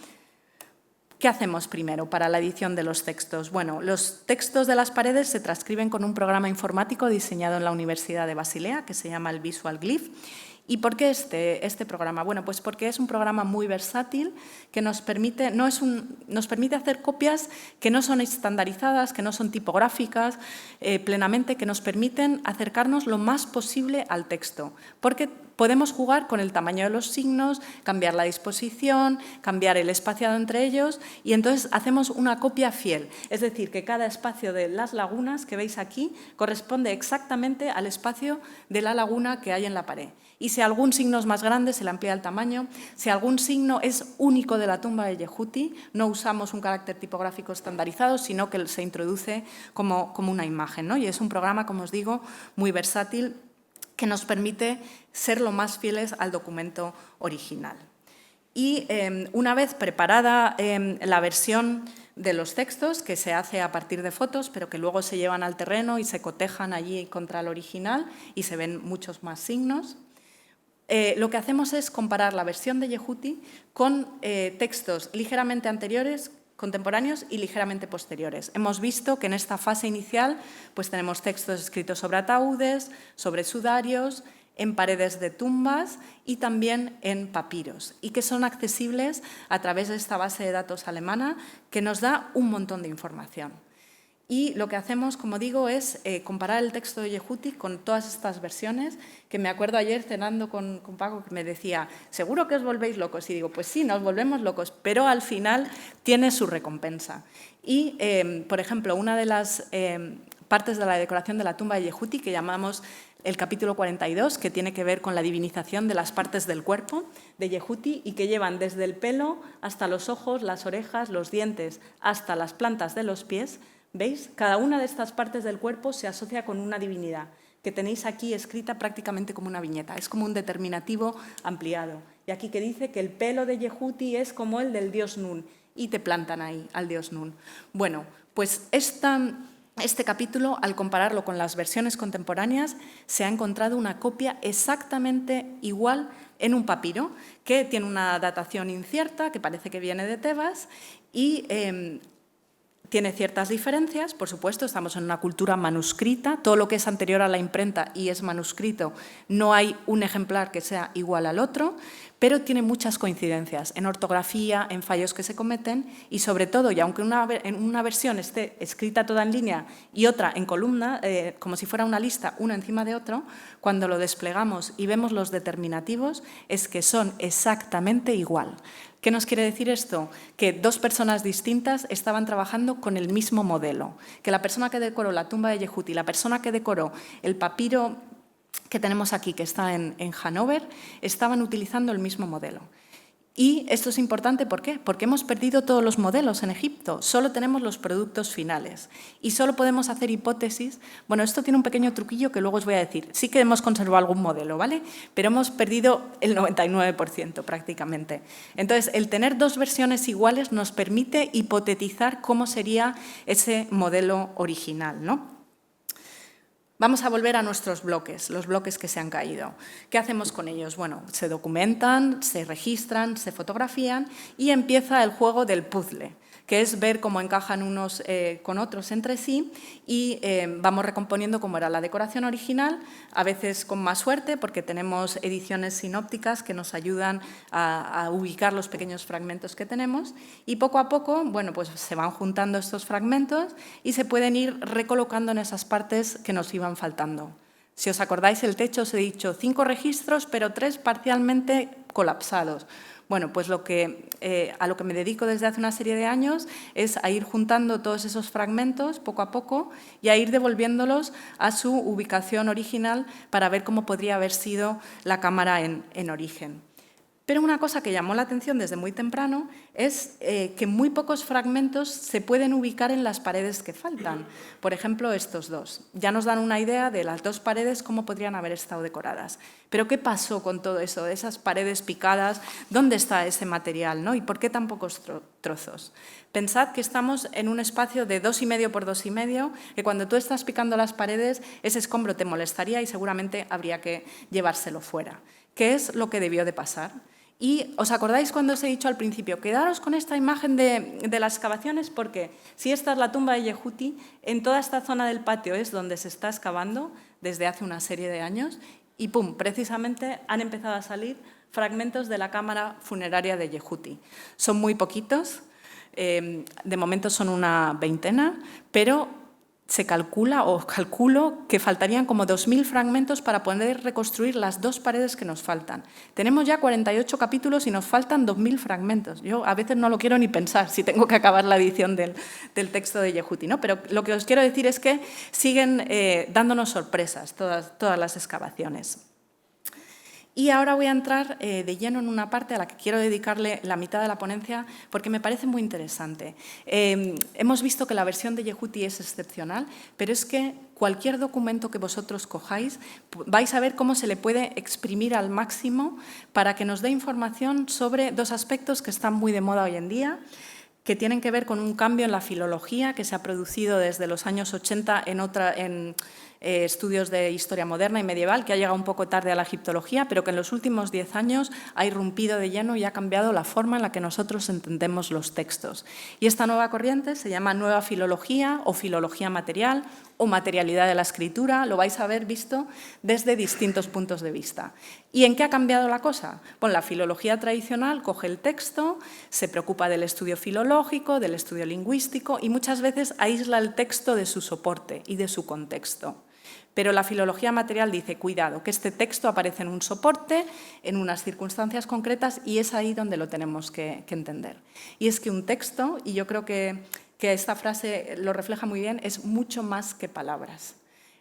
¿Qué hacemos primero para la edición de los textos? Bueno, los textos de las paredes se transcriben con un programa informático diseñado en la Universidad de Basilea, que se llama el Visual Glyph. ¿Y por qué este programa? Bueno, pues porque es un programa muy versátil que nos permite hacer copias que no son estandarizadas, que no son tipográficas plenamente, que nos permiten acercarnos lo más posible al texto. Porque podemos jugar con el tamaño de los signos, cambiar la disposición, cambiar el espaciado entre ellos y entonces hacemos una copia fiel. Es decir, que cada espacio de las lagunas que veis aquí corresponde exactamente al espacio de la laguna que hay en la pared. Y si algún signo es más grande, se le amplía el tamaño. Si algún signo es único de la tumba de Yehuti, no usamos un carácter tipográfico estandarizado, sino que se introduce como una imagen, ¿no? Y es un programa, como os digo, muy versátil que nos permite ser lo más fieles al documento original. Y una vez preparada la versión de los textos, que se hace a partir de fotos, pero que luego se llevan al terreno y se cotejan allí contra el original y se ven muchos más signos, lo que hacemos es comparar la versión de Yehuti con textos ligeramente anteriores, contemporáneos y ligeramente posteriores. Hemos visto que en esta fase inicial pues tenemos textos escritos sobre ataúdes, sobre sudarios, en paredes de tumbas y también en papiros, y que son accesibles a través de esta base de datos alemana que nos da un montón de información. Y lo que hacemos, como digo, es comparar el texto de Yehuti con todas estas versiones, que me acuerdo ayer cenando con Paco que me decía, ¿seguro que os volvéis locos? Y digo, pues sí, nos volvemos locos, pero al final tiene su recompensa. Y, por ejemplo, una de las partes de la decoración de la tumba de Yehuti, que llamamos el capítulo 42, que tiene que ver con la divinización de las partes del cuerpo de Yehuti y que llevan desde el pelo hasta los ojos, las orejas, los dientes, hasta las plantas de los pies. ¿Veis? Cada una de estas partes del cuerpo se asocia con una divinidad, que tenéis aquí escrita prácticamente como una viñeta. Es como un determinativo ampliado. Y aquí que dice que el pelo de Yehuti es como el del dios Nun, y te plantan ahí al dios Nun. Bueno, pues este capítulo, al compararlo con las versiones contemporáneas, se ha encontrado una copia exactamente igual en un papiro, que tiene una datación incierta, que parece que viene de Tebas, y tiene ciertas diferencias, por supuesto, estamos en una cultura manuscrita, todo lo que es anterior a la imprenta y es manuscrito, no hay un ejemplar que sea igual al otro, pero tiene muchas coincidencias en ortografía, en fallos que se cometen y sobre todo, y aunque en una versión esté escrita toda en línea y otra en columna, como si fuera una lista, uno encima de otro, cuando lo desplegamos y vemos los determinativos, es que son exactamente igual. ¿Qué nos quiere decir esto? Que dos personas distintas estaban trabajando con el mismo modelo, que la persona que decoró la tumba de Yehuti, la persona que decoró el papiro que tenemos aquí, que está en Hannover, estaban utilizando el mismo modelo. Y esto es importante, ¿por qué? Porque hemos perdido todos los modelos en Egipto, solo tenemos los productos finales y solo podemos hacer hipótesis. Bueno, esto tiene un pequeño truquillo que luego os voy a decir. Sí que hemos conservado algún modelo, ¿vale? Pero hemos perdido el 99% prácticamente. Entonces, el tener dos versiones iguales nos permite hipotetizar cómo sería ese modelo original, ¿no? Vamos a volver a nuestros bloques, los bloques que se han caído. ¿Qué hacemos con ellos? Bueno, se documentan, se registran, se fotografían y empieza el juego del puzzle, que es ver cómo encajan unos con otros entre sí y vamos recomponiendo cómo era la decoración original, a veces con más suerte porque tenemos ediciones sinópticas que nos ayudan a ubicar los pequeños fragmentos que tenemos y poco a poco, bueno, pues se van juntando estos fragmentos y se pueden ir recolocando en esas partes que nos iban faltando. Si os acordáis, el techo os he dicho 5 registros, pero 3 parcialmente colapsados. Bueno, pues a lo que me dedico desde hace una serie de años es a ir juntando todos esos fragmentos poco a poco y a ir devolviéndolos a su ubicación original para ver cómo podría haber sido la cámara en origen. Pero una cosa que llamó la atención desde muy temprano es que muy pocos fragmentos se pueden ubicar en las paredes que faltan. Por ejemplo, estos dos. Ya nos dan una idea de las dos paredes, cómo podrían haber estado decoradas. Pero ¿qué pasó con todo eso? Esas paredes picadas, ¿dónde está ese material, ¿no? ¿Y por qué tan pocos trozos? Pensad que estamos en un espacio de 2,5 por 2,5, que cuando tú estás picando las paredes, ese escombro te molestaría y seguramente habría que llevárselo fuera. ¿Qué es lo que debió de pasar? Y ¿os acordáis cuando os he dicho al principio? Quedaros con esta imagen de las excavaciones porque si esta es la tumba de Yehuti, en toda esta zona del patio es donde se está excavando desde hace una serie de años y ¡pum!, precisamente han empezado a salir fragmentos de la cámara funeraria de Yehuti. Son muy poquitos, de momento son una veintena, pero se calcula o calculo que faltarían como 2.000 fragmentos para poder reconstruir las 2 paredes que nos faltan. Tenemos ya 48 capítulos y nos faltan 2.000 fragmentos. Yo a veces no lo quiero ni pensar si tengo que acabar la edición del texto de Yehuti, ¿no? Pero lo que os quiero decir es que siguen dándonos sorpresas todas las excavaciones. Y ahora voy a entrar de lleno en una parte a la que quiero dedicarle la mitad de la ponencia porque me parece muy interesante. Hemos visto que la versión de Yehuti es excepcional, pero es que cualquier documento que vosotros cojáis vais a ver cómo se le puede exprimir al máximo para que nos dé información sobre 2 aspectos que están muy de moda hoy en día, que tienen que ver con un cambio en la filología que se ha producido desde los años 80 en estudios de historia moderna y medieval, que ha llegado un poco tarde a la egiptología, pero que en los últimos 10 años ha irrumpido de lleno y ha cambiado la forma en la que nosotros entendemos los textos. Y esta nueva corriente se llama nueva filología o filología material o materialidad de la escritura, lo vais a haber visto desde distintos puntos de vista. ¿Y en qué ha cambiado la cosa? Bueno, la filología tradicional coge el texto, se preocupa del estudio filológico, del estudio lingüístico y muchas veces aísla el texto de su soporte y de su contexto. Pero la filología material dice, cuidado, que este texto aparece en un soporte, en unas circunstancias concretas y es ahí donde lo tenemos que entender. Y es que un texto, y yo creo que esta frase lo refleja muy bien, es mucho más que palabras.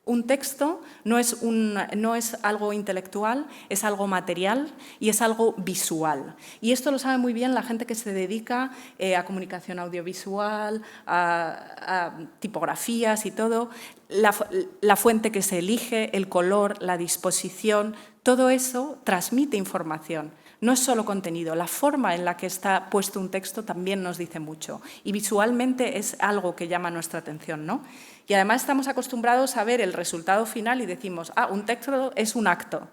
Un texto no es algo intelectual, es algo material y es algo visual. Y esto lo sabe muy bien la gente que se dedica a comunicación audiovisual, a tipografías y todo. La fuente que se elige, el color, la disposición, todo eso transmite información. No es solo contenido, la forma en la que está puesto un texto también nos dice mucho. Y visualmente es algo que llama nuestra atención, ¿no? Y además estamos acostumbrados a ver el resultado final y decimos, un texto es un acto,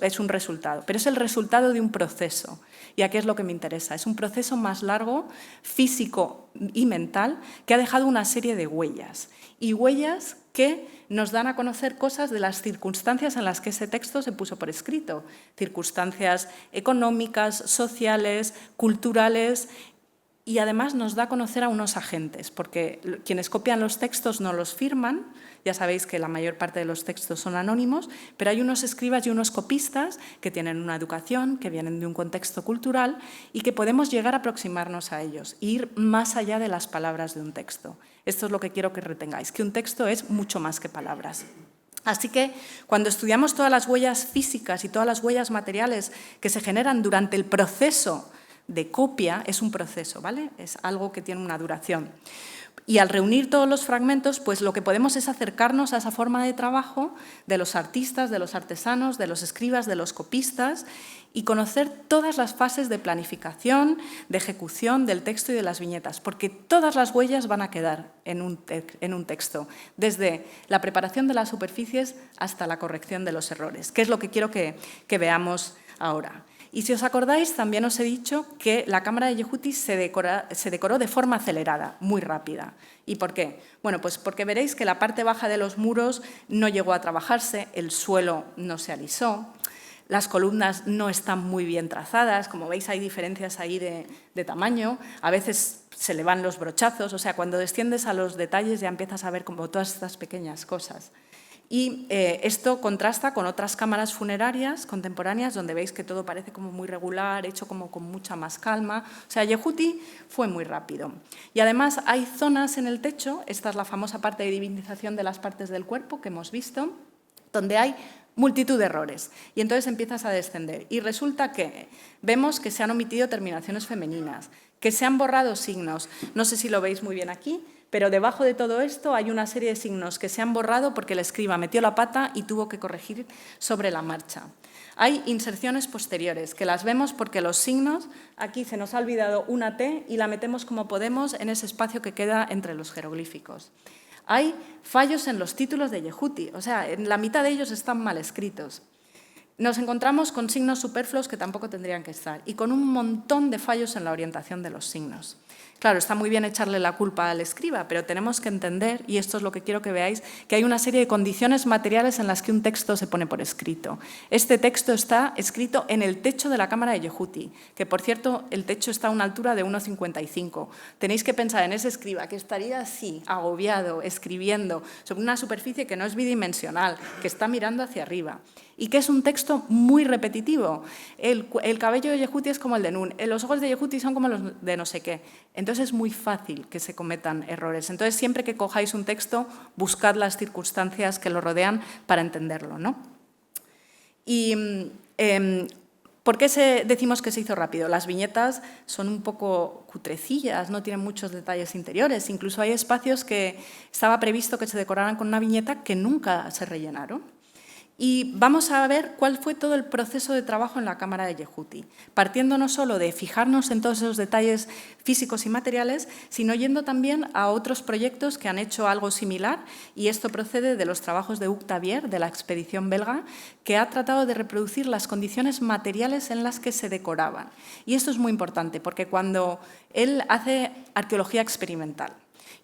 es un resultado, pero es el resultado de un proceso. Y aquí es lo que me interesa, es un proceso más largo, físico y mental, que ha dejado una serie de huellas. Y huellas que nos dan a conocer cosas de las circunstancias en las que ese texto se puso por escrito. Circunstancias económicas, sociales, culturales. Y además nos da a conocer a unos agentes, porque quienes copian los textos no los firman, ya sabéis que la mayor parte de los textos son anónimos, pero hay unos escribas y unos copistas que tienen una educación, que vienen de un contexto cultural y que podemos llegar a aproximarnos a ellos e ir más allá de las palabras de un texto. Esto es lo que quiero que retengáis, que un texto es mucho más que palabras. Así que cuando estudiamos todas las huellas físicas y todas las huellas materiales que se generan durante el proceso de copia, es un proceso, ¿vale? Es algo que tiene una duración. Y al reunir todos los fragmentos, pues lo que podemos es acercarnos a esa forma de trabajo de los artistas, de los artesanos, de los escribas, de los copistas y conocer todas las fases de planificación, de ejecución del texto y de las viñetas, porque todas las huellas van a quedar en un texto, desde la preparación de las superficies hasta la corrección de los errores, que es lo que quiero que veamos ahora. Y si os acordáis, también os he dicho que la cámara de Yehuti se decoró de forma acelerada, muy rápida. ¿Y por qué? Bueno, pues porque veréis que la parte baja de los muros no llegó a trabajarse, el suelo no se alisó, las columnas no están muy bien trazadas, como veis hay diferencias ahí de tamaño, a veces se le van los brochazos, o sea, cuando desciendes a los detalles ya empiezas a ver como todas estas pequeñas cosas. Y esto contrasta con otras cámaras funerarias contemporáneas donde veis que todo parece como muy regular, hecho como con mucha más calma. O sea, Yehuti fue muy rápido. Y además hay zonas en el techo, esta es la famosa parte de divinización de las partes del cuerpo que hemos visto, donde hay multitud de errores. Y entonces empiezas a descender. Y resulta que vemos que se han omitido terminaciones femeninas, que se han borrado signos. No sé si lo veis muy bien aquí, pero debajo de todo esto hay una serie de signos que se han borrado porque el escriba metió la pata y tuvo que corregir sobre la marcha. Hay inserciones posteriores, que las vemos porque los signos, aquí se nos ha olvidado una T y la metemos como podemos en ese espacio que queda entre los jeroglíficos. Hay fallos en los títulos de Yehuti, o sea, en la mitad de ellos están mal escritos. Nos encontramos con signos superfluos que tampoco tendrían que estar y con un montón de fallos en la orientación de los signos. Claro, está muy bien echarle la culpa al escriba, pero tenemos que entender, y esto es lo que quiero que veáis, que hay una serie de condiciones materiales en las que un texto se pone por escrito. Este texto está escrito en el techo de la cámara de Yehuti, que, por cierto, el techo está a una altura de 1,55. Tenéis que pensar en ese escriba que estaría así, agobiado, escribiendo, sobre una superficie que no es bidimensional, que está mirando hacia arriba. Y que es un texto muy repetitivo. El cabello de Yehuti es como el de Nun, los ojos de Yehuti son como los de no sé qué. Entonces es muy fácil que se cometan errores. Entonces siempre que cojáis un texto, buscad las circunstancias que lo rodean para entenderlo, ¿no? Y ¿por qué decimos que se hizo rápido? Las viñetas son un poco cutrecillas, no tienen muchos detalles interiores. Incluso hay espacios que estaba previsto que se decoraran con una viñeta que nunca se rellenaron. Y vamos a ver cuál fue todo el proceso de trabajo en la cámara de Yehuti, partiendo no solo de fijarnos en todos esos detalles físicos y materiales, sino yendo también a otros proyectos que han hecho algo similar, y esto procede de los trabajos de Hugues Tavier, de la expedición belga, que ha tratado de reproducir las condiciones materiales en las que se decoraban. Y esto es muy importante, porque cuando él hace arqueología experimental,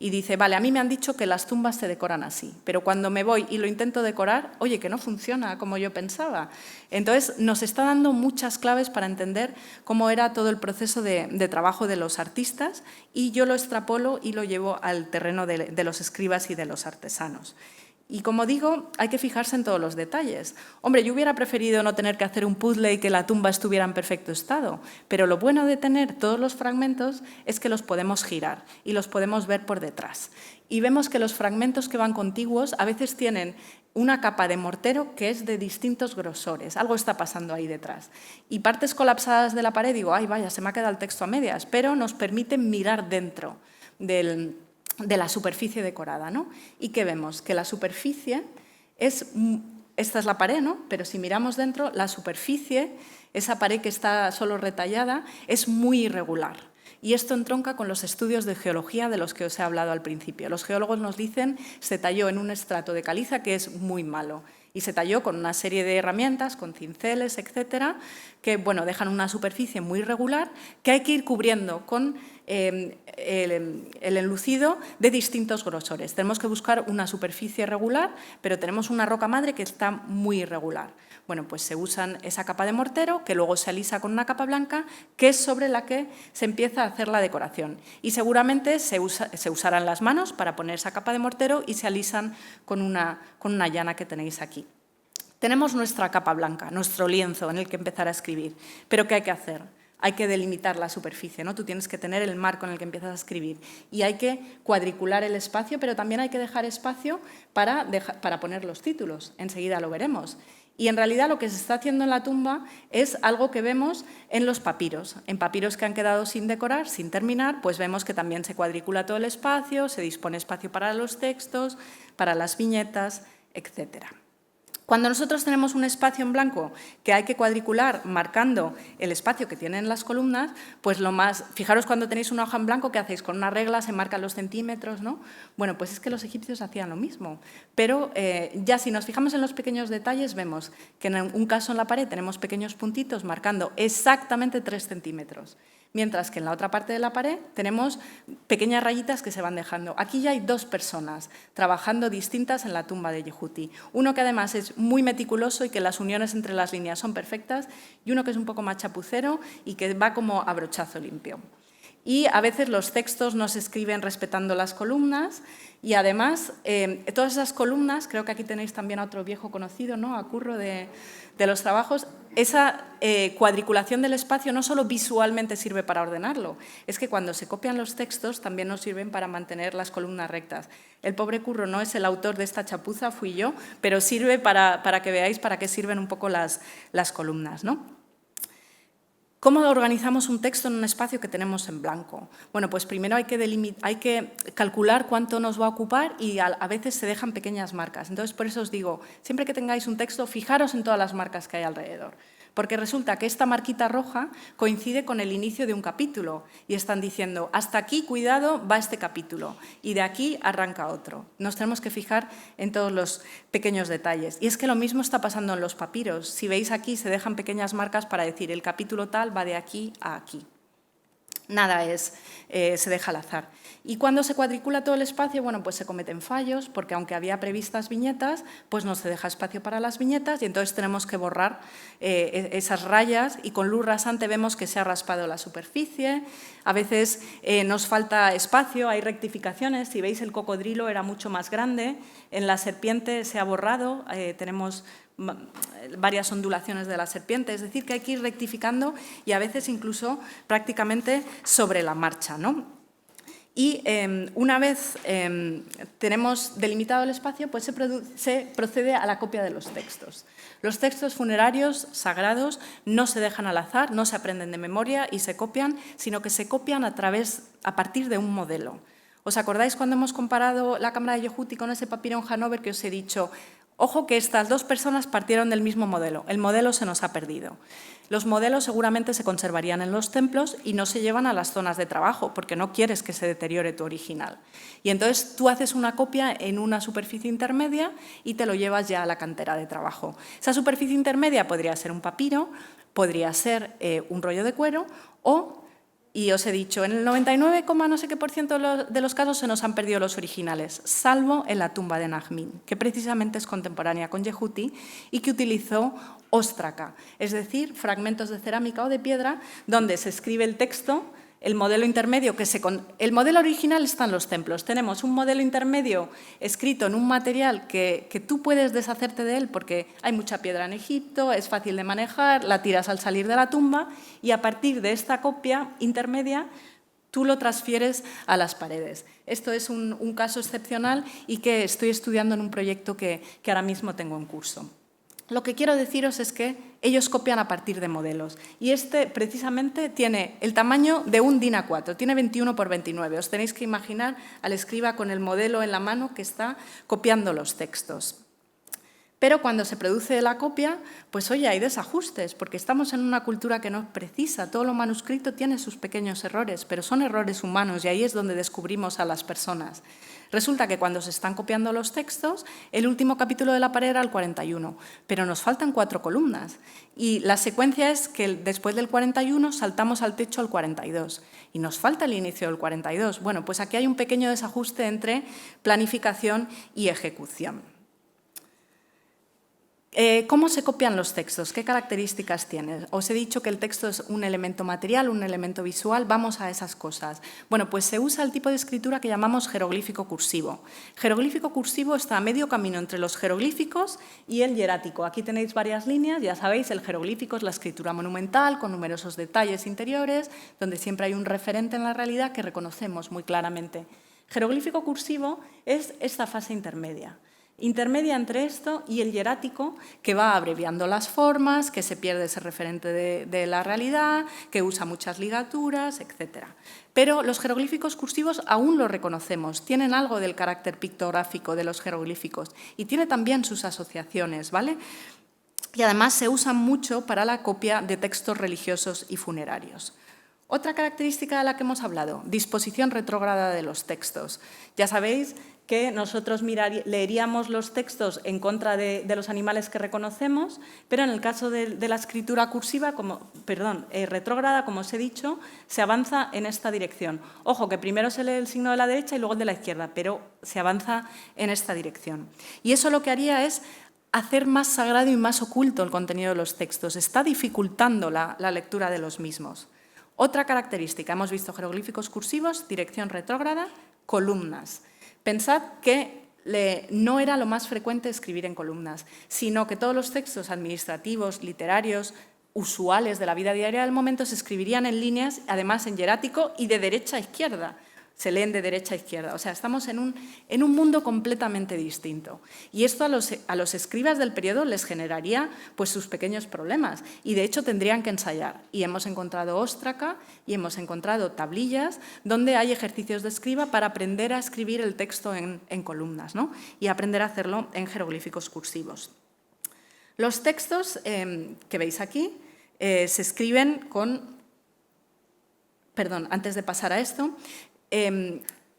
y dice, vale, a mí me han dicho que las tumbas se decoran así, pero cuando me voy y lo intento decorar, oye, que no funciona como yo pensaba. Entonces, nos está dando muchas claves para entender cómo era todo el proceso de trabajo de los artistas, y yo lo extrapolo y lo llevo al terreno de los escribas y de los artesanos. Y como digo, hay que fijarse en todos los detalles. Hombre, yo hubiera preferido no tener que hacer un puzzle y que la tumba estuviera en perfecto estado, pero lo bueno de tener todos los fragmentos es que los podemos girar y los podemos ver por detrás. Y vemos que los fragmentos que van contiguos a veces tienen una capa de mortero que es de distintos grosores. Algo está pasando ahí detrás. Y partes colapsadas de la pared, digo, ay, vaya, se me ha quedado el texto a medias, pero nos permiten mirar dentro de la superficie decorada, ¿no? ¿Y qué vemos? Que la superficie esta es la pared, ¿no? Pero si miramos dentro, la superficie, esa pared que está solo retallada, es muy irregular. Y esto entronca con los estudios de geología de los que os he hablado al principio. Los geólogos nos dicen que se talló en un estrato de caliza que es muy malo. Y se talló con una serie de herramientas, con cinceles, etcétera, que bueno, dejan una superficie muy irregular que hay que ir cubriendo con el enlucido de distintos grosores. Tenemos que buscar una superficie regular, pero tenemos una roca madre que está muy irregular. Bueno, pues se usa esa capa de mortero, que luego se alisa con una capa blanca, que es sobre la que se empieza a hacer la decoración. Y seguramente se usarán las manos para poner esa capa de mortero y se alisan con una llana que tenéis aquí. Tenemos nuestra capa blanca, nuestro lienzo en el que empezar a escribir. ¿Pero qué hay que hacer? Hay que delimitar la superficie, ¿no? Tú tienes que tener el marco en el que empiezas a escribir y hay que cuadricular el espacio, pero también hay que dejar espacio para poner los títulos. Enseguida lo veremos. Y en realidad lo que se está haciendo en la tumba es algo que vemos en los papiros. En papiros que han quedado sin decorar, sin terminar, pues vemos que también se cuadricula todo el espacio, se dispone espacio para los textos, para las viñetas, etcétera. Cuando nosotros tenemos un espacio en blanco que hay que cuadricular marcando el espacio que tienen las columnas, pues fijaros cuando tenéis una hoja en blanco, ¿qué hacéis? Con una regla se marcan los centímetros, ¿no? Bueno, pues es que los egipcios hacían lo mismo, pero ya si nos fijamos en los pequeños detalles vemos que en un caso en la pared tenemos pequeños puntitos marcando exactamente 3 centímetros. Mientras que en la otra parte de la pared tenemos pequeñas rayitas que se van dejando. Aquí ya hay 2 personas trabajando distintas en la tumba de Yehuti. Uno que además es muy meticuloso y que las uniones entre las líneas son perfectas, y uno que es un poco más chapucero y que va como a brochazo limpio. Y a veces los textos no se escriben respetando las columnas y además todas esas columnas, creo que aquí tenéis también a otro viejo conocido, ¿no? A Curro de los trabajos, esa cuadriculación del espacio no solo visualmente sirve para ordenarlo, es que cuando se copian los textos también nos sirven para mantener las columnas rectas. El pobre Curro no es el autor de esta chapuza, fui yo, pero sirve para que veáis para qué sirven un poco las columnas, ¿no? ¿Cómo organizamos un texto en un espacio que tenemos en blanco? Bueno, pues primero hay que calcular cuánto nos va a ocupar y a veces se dejan pequeñas marcas. Entonces, por eso os digo, siempre que tengáis un texto, fijaros en todas las marcas que hay alrededor. Porque resulta que esta marquita roja coincide con el inicio de un capítulo y están diciendo, hasta aquí, cuidado, va este capítulo y de aquí arranca otro. Nos tenemos que fijar en todos los pequeños detalles. Y es que lo mismo está pasando en los papiros. Si veis aquí, se dejan pequeñas marcas para decir el capítulo tal va de aquí a aquí. Nada se deja al azar. Y cuando se cuadricula todo el espacio, bueno, pues se cometen fallos, porque aunque había previstas viñetas, pues no se deja espacio para las viñetas y entonces tenemos que borrar esas rayas y con luz rasante vemos que se ha raspado la superficie, a veces nos falta espacio, hay rectificaciones, si veis el cocodrilo era mucho más grande, en la serpiente se ha borrado, tenemos varias ondulaciones de la serpiente, es decir, que hay que ir rectificando y a veces incluso prácticamente sobre la marcha, ¿no? Y una vez tenemos delimitado el espacio, pues se procede a la copia de los textos. Los textos funerarios sagrados no se dejan al azar, no se aprenden de memoria y se copian, sino que se copian a partir de un modelo. ¿Os acordáis cuando hemos comparado la cámara de Yehuti con ese papiro en Hannover que os he dicho? Ojo que estas dos personas partieron del mismo modelo. El modelo se nos ha perdido. Los modelos seguramente se conservarían en los templos y no se llevan a las zonas de trabajo porque no quieres que se deteriore tu original. Y entonces tú haces una copia en una superficie intermedia y te lo llevas ya a la cantera de trabajo. Esa superficie intermedia podría ser un papiro, podría ser un rollo de cuero o... Y os he dicho, en el 99, no sé qué por ciento de los casos se nos han perdido los originales, salvo en la tumba de Najmin, que precisamente es contemporánea con Yehuti y que utilizó óstraca, es decir, fragmentos de cerámica o de piedra donde se escribe el texto. El modelo intermedio el modelo original está en los templos. Tenemos un modelo intermedio escrito en un material que tú puedes deshacerte de él porque hay mucha piedra en Egipto, es fácil de manejar, la tiras al salir de la tumba y a partir de esta copia intermedia tú lo transfieres a las paredes. Esto es un caso excepcional y que estoy estudiando en un proyecto que ahora mismo tengo en curso. Lo que quiero deciros es que ellos copian a partir de modelos y este precisamente tiene el tamaño de un DIN A4, tiene 21 por 29. Os tenéis que imaginar al escriba con el modelo en la mano que está copiando los textos. Pero cuando se produce la copia, pues oye, hay desajustes, porque estamos en una cultura que no es precisa. Todo lo manuscrito tiene sus pequeños errores, pero son errores humanos y ahí es donde descubrimos a las personas. Resulta que cuando se están copiando los textos, el último capítulo de la pared era el 41, pero nos faltan 4 columnas. Y la secuencia es que después del 41 saltamos al techo al 42 y nos falta el inicio del 42. Bueno, pues aquí hay un pequeño desajuste entre planificación y ejecución. ¿Cómo se copian los textos? ¿Qué características tienen? Os he dicho que el texto es un elemento material, un elemento visual. Vamos a esas cosas. Bueno, pues se usa el tipo de escritura que llamamos jeroglífico cursivo. Jeroglífico cursivo está a medio camino entre los jeroglíficos y el hierático. Aquí tenéis varias líneas, ya sabéis, el jeroglífico es la escritura monumental con numerosos detalles interiores, donde siempre hay un referente en la realidad que reconocemos muy claramente. Jeroglífico cursivo es esta fase intermedia entre esto y el hierático, que va abreviando las formas, que se pierde ese referente de la realidad, que usa muchas ligaturas, etc. Pero los jeroglíficos cursivos aún los reconocemos, tienen algo del carácter pictográfico de los jeroglíficos y tiene también sus asociaciones, ¿vale? Y además se usan mucho para la copia de textos religiosos y funerarios. Otra característica de la que hemos hablado, disposición retrógrada de los textos. Ya sabéis que nosotros leeríamos los textos en contra de los animales que reconocemos, pero en el caso de la escritura cursiva, retrógrada, como os he dicho, se avanza en esta dirección. Ojo, que primero se lee el signo de la derecha y luego el de la izquierda, pero se avanza en esta dirección. Y eso lo que haría es hacer más sagrado y más oculto el contenido de los textos. Está dificultando la lectura de los mismos. Otra característica, hemos visto jeroglíficos cursivos, dirección retrógrada, columnas. Pensad que no era lo más frecuente escribir en columnas, sino que todos los textos administrativos, literarios, usuales de la vida diaria del momento se escribirían en líneas, además en hierático y de derecha a izquierda. Se leen de derecha a izquierda. O sea, estamos en un mundo completamente distinto. Y esto a los escribas del periodo les generaría pues, sus pequeños problemas. Y, de hecho, tendrían que ensayar. Y hemos encontrado óstraca y hemos encontrado tablillas donde hay ejercicios de escriba para aprender a escribir el texto en columnas, ¿no? Y aprender a hacerlo en jeroglíficos cursivos. Los textos que veis aquí se escriben con... Perdón, antes de pasar a esto...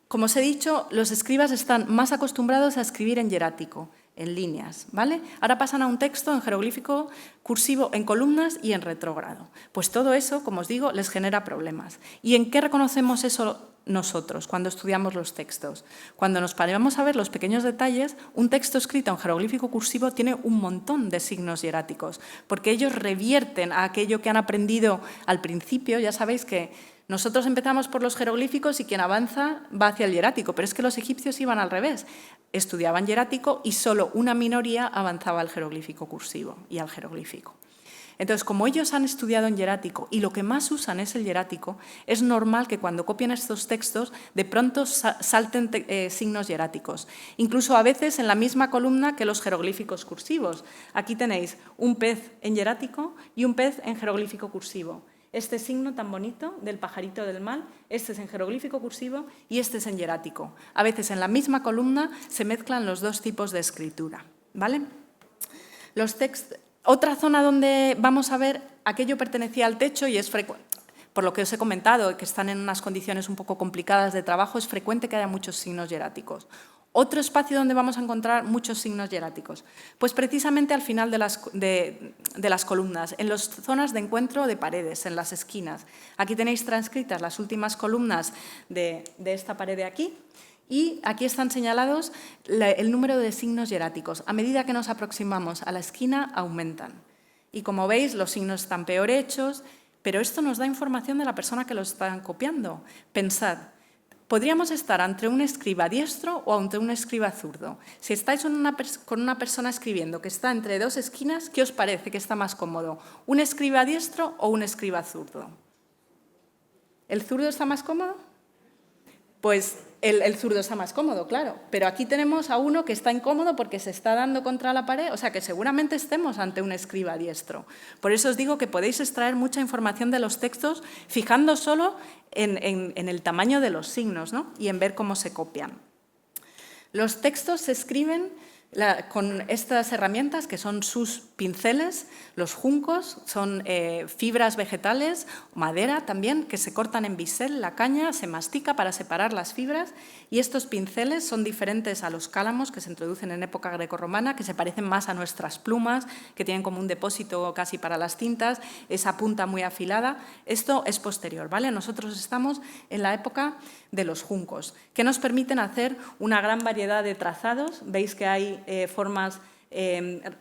como os he dicho, los escribas están más acostumbrados a escribir en hierático, en líneas, ¿vale? Ahora pasan a un texto en jeroglífico cursivo, en columnas y en retrógrado. Pues todo eso, como os digo, les genera problemas. ¿Y en qué reconocemos eso nosotros cuando estudiamos los textos? Cuando nos paramos a ver los pequeños detalles, un texto escrito en jeroglífico cursivo tiene un montón de signos hieráticos, porque ellos revierten a aquello que han aprendido al principio. Ya sabéis que nosotros empezamos por los jeroglíficos y quien avanza va hacia el hierático, pero es que los egipcios iban al revés. Estudiaban hierático y solo una minoría avanzaba al jeroglífico cursivo y al jeroglífico. Entonces, como ellos han estudiado en hierático y lo que más usan es el hierático, es normal que cuando copian estos textos de pronto salten signos hieráticos. Incluso a veces en la misma columna que los jeroglíficos cursivos. Aquí tenéis un pez en hierático y un pez en jeroglífico cursivo. Este signo tan bonito del pajarito del mal, este es en jeroglífico cursivo y este es en hierático. A veces en la misma columna se mezclan los dos tipos de escritura, ¿vale? Otra zona donde vamos a ver aquello pertenecía al techo y es frecuente, por lo que os he comentado, que están en unas condiciones un poco complicadas de trabajo, es frecuente que haya muchos signos hieráticos. Otro espacio donde vamos a encontrar muchos signos hieráticos, pues precisamente al final de las columnas, en las zonas de encuentro de paredes, en las esquinas. Aquí tenéis transcritas las últimas columnas de esta pared de aquí y aquí están señalados el número de signos hieráticos. A medida que nos aproximamos a la esquina, aumentan. Y como veis, los signos están peor hechos, pero esto nos da información de la persona que lo está copiando. Pensad. Podríamos estar ante un escriba diestro o ante un escriba zurdo. Si estáis con una persona escribiendo que está entre dos esquinas, ¿qué os parece que está más cómodo? ¿Un escriba diestro o un escriba zurdo? ¿El zurdo está más cómodo? Pues el zurdo está más cómodo, claro. Pero aquí tenemos a uno que está incómodo porque se está dando contra la pared, o sea que seguramente estemos ante un escriba diestro. Por eso os digo que podéis extraer mucha información de los textos fijando solo en el tamaño de los signos, ¿no? Y en ver cómo se copian. Los textos se escriben con estas herramientas que son sus pinceles. Los juncos son fibras vegetales, madera también, que se cortan en bisel, la caña se mastica para separar las fibras y estos pinceles son diferentes a los cálamos que se introducen en época grecorromana, que se parecen más a nuestras plumas, que tienen como un depósito casi para las tintas, esa punta muy afilada. Esto es posterior, ¿vale? Nosotros estamos en la época de los juncos, que nos permiten hacer una gran variedad de trazados. Veis que hay formas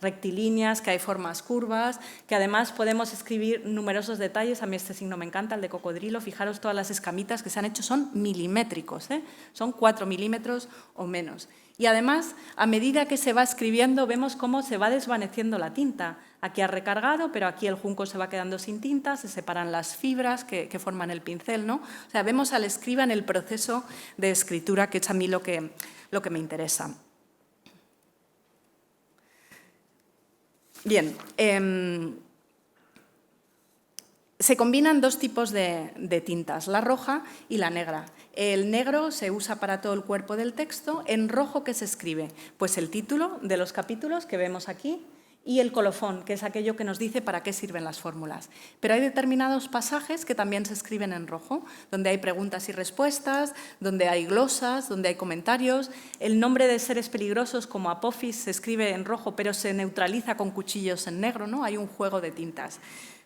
rectilíneas, que hay formas curvas, que además podemos escribir numerosos detalles. A mí este signo me encanta, el de cocodrilo. Fijaros todas las escamitas que se han hecho, son milimétricos, ¿eh? Son 4 milímetros o menos. Y además, a medida que se va escribiendo, vemos cómo se va desvaneciendo la tinta. Aquí ha recargado, pero aquí el junco se va quedando sin tinta, se separan las fibras que forman el pincel, ¿no? O sea, vemos al escriba en el proceso de escritura, que es a mí lo que me interesa. Bien, se combinan dos tipos de tintas, la roja y la negra. El negro se usa para todo el cuerpo del texto. ¿En rojo qué se escribe? Pues el título de los capítulos que vemos aquí y el colofón, que es aquello que nos dice para qué sirven las fórmulas. Pero hay determinados pasajes que también se escriben en rojo, donde hay preguntas y respuestas, donde hay glosas, donde hay comentarios. El nombre de seres peligrosos como Apophis se escribe en rojo, pero se neutraliza con cuchillos en negro, ¿no? Hay un juego de tintas.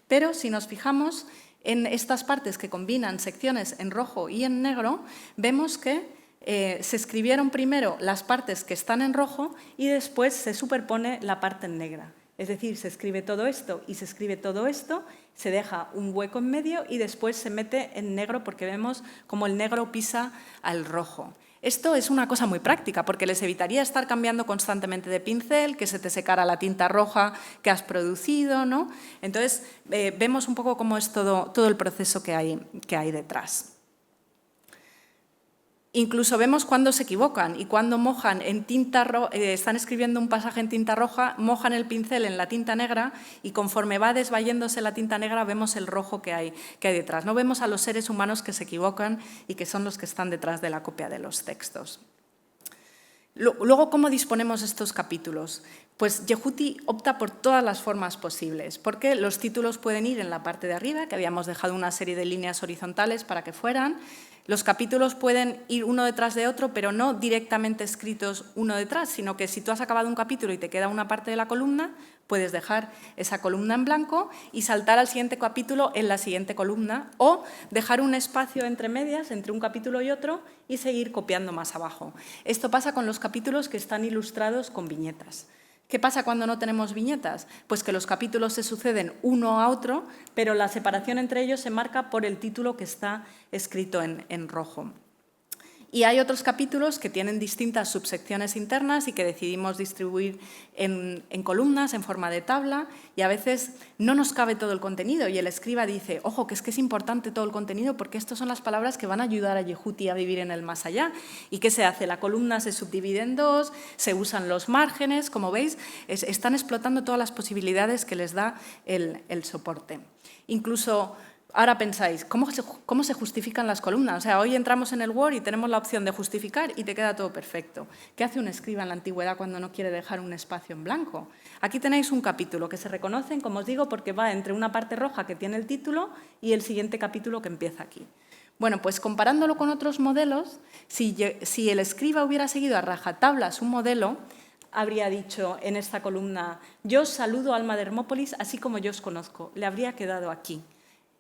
Pero si nos fijamos en estas partes que combinan secciones en rojo y en negro, vemos que se escribieron primero las partes que están en rojo y después se superpone la parte en negra. Es decir, se escribe todo esto y se escribe todo esto, se deja un hueco en medio y después se mete en negro porque vemos cómo el negro pisa al rojo. Esto es una cosa muy práctica porque les evitaría estar cambiando constantemente de pincel, que se te secara la tinta roja que has producido, ¿no? Entonces, vemos un poco cómo es todo el proceso que hay detrás. Incluso vemos cuándo se equivocan y cuándo mojan en tinta roja, están escribiendo un pasaje en tinta roja, mojan el pincel en la tinta negra y conforme va desvayéndose la tinta negra vemos el rojo que hay detrás. No vemos a los seres humanos que se equivocan y que son los que están detrás de la copia de los textos. Luego, ¿cómo disponemos estos capítulos? Pues Yehuti opta por todas las formas posibles, porque los títulos pueden ir en la parte de arriba, que habíamos dejado una serie de líneas horizontales para que fueran. Los capítulos pueden ir uno detrás de otro, pero no directamente escritos uno detrás, sino que si tú has acabado un capítulo y te queda una parte de la columna, puedes dejar esa columna en blanco y saltar al siguiente capítulo en la siguiente columna, o dejar un espacio entre medias, entre un capítulo y otro, y seguir copiando más abajo. Esto pasa con los capítulos que están ilustrados con viñetas. ¿Qué pasa cuando no tenemos viñetas? Pues que los capítulos se suceden uno a otro, pero la separación entre ellos se marca por el título que está escrito en rojo. Y hay otros capítulos que tienen distintas subsecciones internas y que decidimos distribuir en columnas, en forma de tabla, y a veces no nos cabe todo el contenido y el escriba dice, ojo, que es importante todo el contenido porque estas son las palabras que van a ayudar a Yehuti a vivir en el más allá. ¿Y qué se hace? La columna se subdivide en dos, se usan los márgenes, como veis, están explotando todas las posibilidades que les da el soporte. Incluso ahora pensáis, ¿cómo se justifican las columnas? O sea, hoy entramos en el Word y tenemos la opción de justificar y te queda todo perfecto. ¿Qué hace un escriba en la antigüedad cuando no quiere dejar un espacio en blanco? Aquí tenéis un capítulo que se reconocen, como os digo, porque va entre una parte roja que tiene el título y el siguiente capítulo que empieza aquí. Bueno, pues comparándolo con otros modelos, si el escriba hubiera seguido a rajatabla su modelo, habría dicho en esta columna, yo os saludo, alma de Hermópolis, así como yo os conozco. Le habría quedado aquí.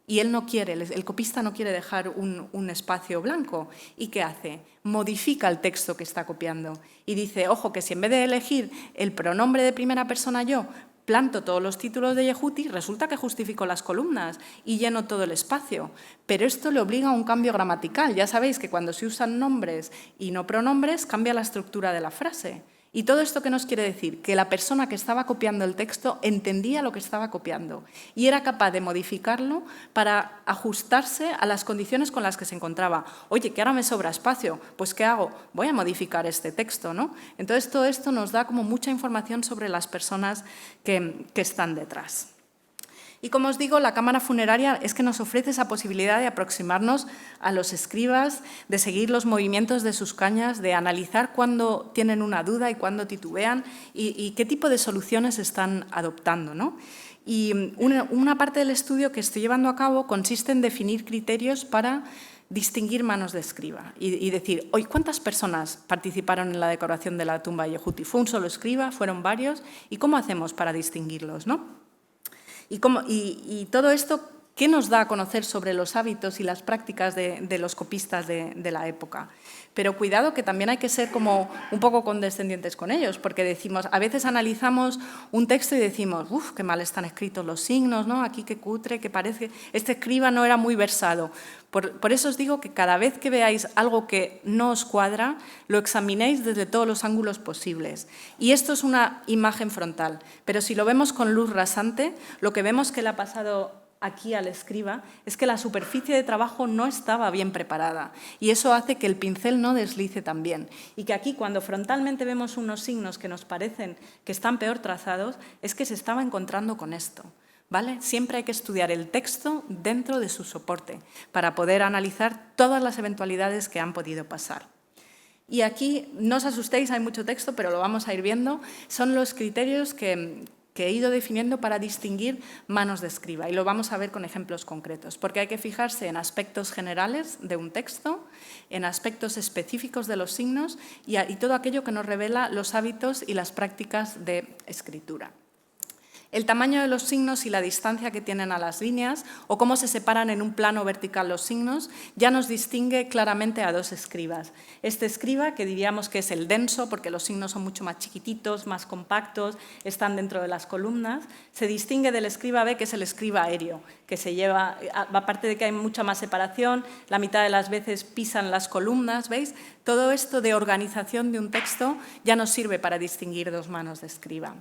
Y él no quiere, el copista no quiere dejar un espacio blanco. ¿Y qué hace? Modifica el texto que está copiando y dice, ojo, que si en vez de elegir el pronombre de primera persona yo, planto todos los títulos de Yehuti, resulta que justifico las columnas y lleno todo el espacio. Pero esto le obliga a un cambio gramatical. Ya sabéis que cuando se usan nombres y no pronombres, cambia la estructura de la frase. ¿Y todo esto qué nos quiere decir? Que la persona que estaba copiando el texto entendía lo que estaba copiando y era capaz de modificarlo para ajustarse a las condiciones con las que se encontraba. Oye, que ahora me sobra espacio, pues ¿qué hago? Voy a modificar este texto, ¿no? Entonces, todo esto nos da como mucha información sobre las personas que están detrás. Y como os digo, la cámara funeraria es que nos ofrece esa posibilidad de aproximarnos a los escribas, de seguir los movimientos de sus cañas, de analizar cuándo tienen una duda y cuándo titubean y qué tipo de soluciones están adoptando, ¿no? Y una parte del estudio que estoy llevando a cabo consiste en definir criterios para distinguir manos de escriba y decir, hoy, ¿cuántas personas participaron en la decoración de la tumba de Yehuti? ¿Fue un solo escriba? ¿Fueron varios? ¿Y cómo hacemos para distinguirlos, no? Y todo esto, ¿qué nos da a conocer sobre los hábitos y las prácticas de los copistas de la época? Pero cuidado, que también hay que ser como un poco condescendientes con ellos, porque decimos, a veces analizamos un texto y decimos, uff, qué mal están escritos los signos, ¿no? Aquí qué cutre, que parece, este escriba no era muy versado. Por eso os digo que cada vez que veáis algo que no os cuadra, lo examinéis desde todos los ángulos posibles. Y esto es una imagen frontal, pero si lo vemos con luz rasante, lo que vemos que le ha pasado aquí al escriba es que la superficie de trabajo no estaba bien preparada y eso hace que el pincel no deslice tan bien y que aquí cuando frontalmente vemos unos signos que nos parecen que están peor trazados es que se estaba encontrando con esto. ¿Vale? Siempre hay que estudiar el texto dentro de su soporte para poder analizar todas las eventualidades que han podido pasar. Y aquí, no os asustéis, hay mucho texto, pero lo vamos a ir viendo. Son los criterios que he ido definiendo para distinguir manos de escriba. Y lo vamos a ver con ejemplos concretos, porque hay que fijarse en aspectos generales de un texto, en aspectos específicos de los signos y todo aquello que nos revela los hábitos y las prácticas de escritura. El tamaño de los signos y la distancia que tienen a las líneas o cómo se separan en un plano vertical los signos ya nos distingue claramente a dos escribas. Este escriba, que diríamos que es el denso, porque los signos son mucho más chiquititos, más compactos, están dentro de las columnas, se distingue del escriba B, que es el escriba aéreo, que se lleva, aparte de que hay mucha más separación, la mitad de las veces pisan las columnas, ¿veis? Todo esto de organización de un texto ya nos sirve para distinguir dos manos de escriba.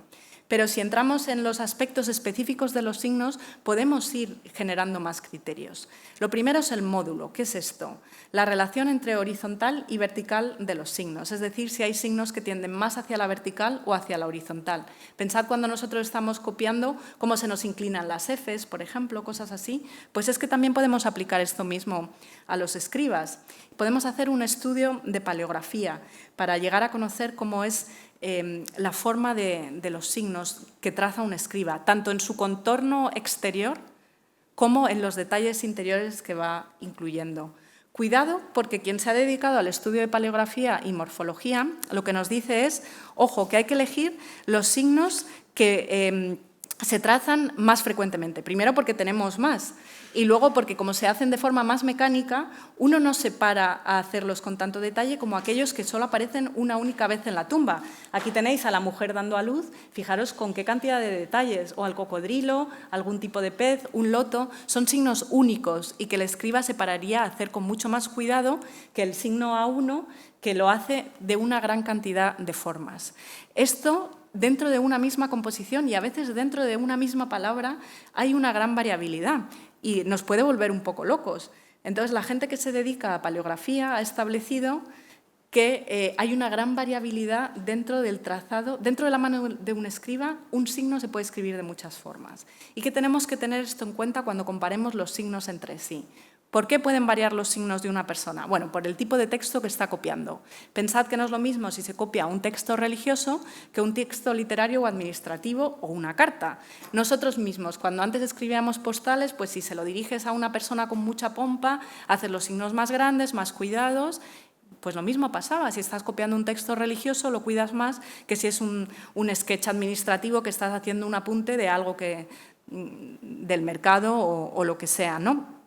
Pero si entramos en los aspectos específicos de los signos, podemos ir generando más criterios. Lo primero es el módulo. ¿Qué es esto? La relación entre horizontal y vertical de los signos, es decir, si hay signos que tienden más hacia la vertical o hacia la horizontal. Pensad cuando nosotros estamos copiando cómo se nos inclinan las Fs, por ejemplo, cosas así, pues es que también podemos aplicar esto mismo a los escribas. Podemos hacer un estudio de paleografía para llegar a conocer cómo es la forma de los signos que traza un escriba, tanto en su contorno exterior como en los detalles interiores que va incluyendo. Cuidado, porque quien se ha dedicado al estudio de paleografía y morfología lo que nos dice es, ojo, que hay que elegir los signos que se trazan más frecuentemente. Primero porque tenemos más y luego porque como se hacen de forma más mecánica, uno no se para a hacerlos con tanto detalle como aquellos que solo aparecen una única vez en la tumba. Aquí tenéis a la mujer dando a luz, fijaros con qué cantidad de detalles, o al cocodrilo, algún tipo de pez, un loto, son signos únicos y que el escriba se pararía a hacer con mucho más cuidado que el signo A1, que lo hace de una gran cantidad de formas. Esto dentro de una misma composición y a veces dentro de una misma palabra hay una gran variabilidad y nos puede volver un poco locos. Entonces, la gente que se dedica a paleografía ha establecido que hay una gran variabilidad dentro del trazado. Dentro de la mano de un escriba, un signo se puede escribir de muchas formas y que tenemos que tener esto en cuenta cuando comparemos los signos entre sí. ¿Por qué pueden variar los signos de una persona? Bueno, por el tipo de texto que está copiando. Pensad que no es lo mismo si se copia un texto religioso que un texto literario o administrativo o una carta. Nosotros mismos, cuando antes escribíamos postales, pues si se lo diriges a una persona con mucha pompa, haces los signos más grandes, más cuidados. Pues lo mismo pasaba, si estás copiando un texto religioso lo cuidas más que si es un sketch administrativo que estás haciendo un apunte de algo del mercado o lo que sea, ¿no?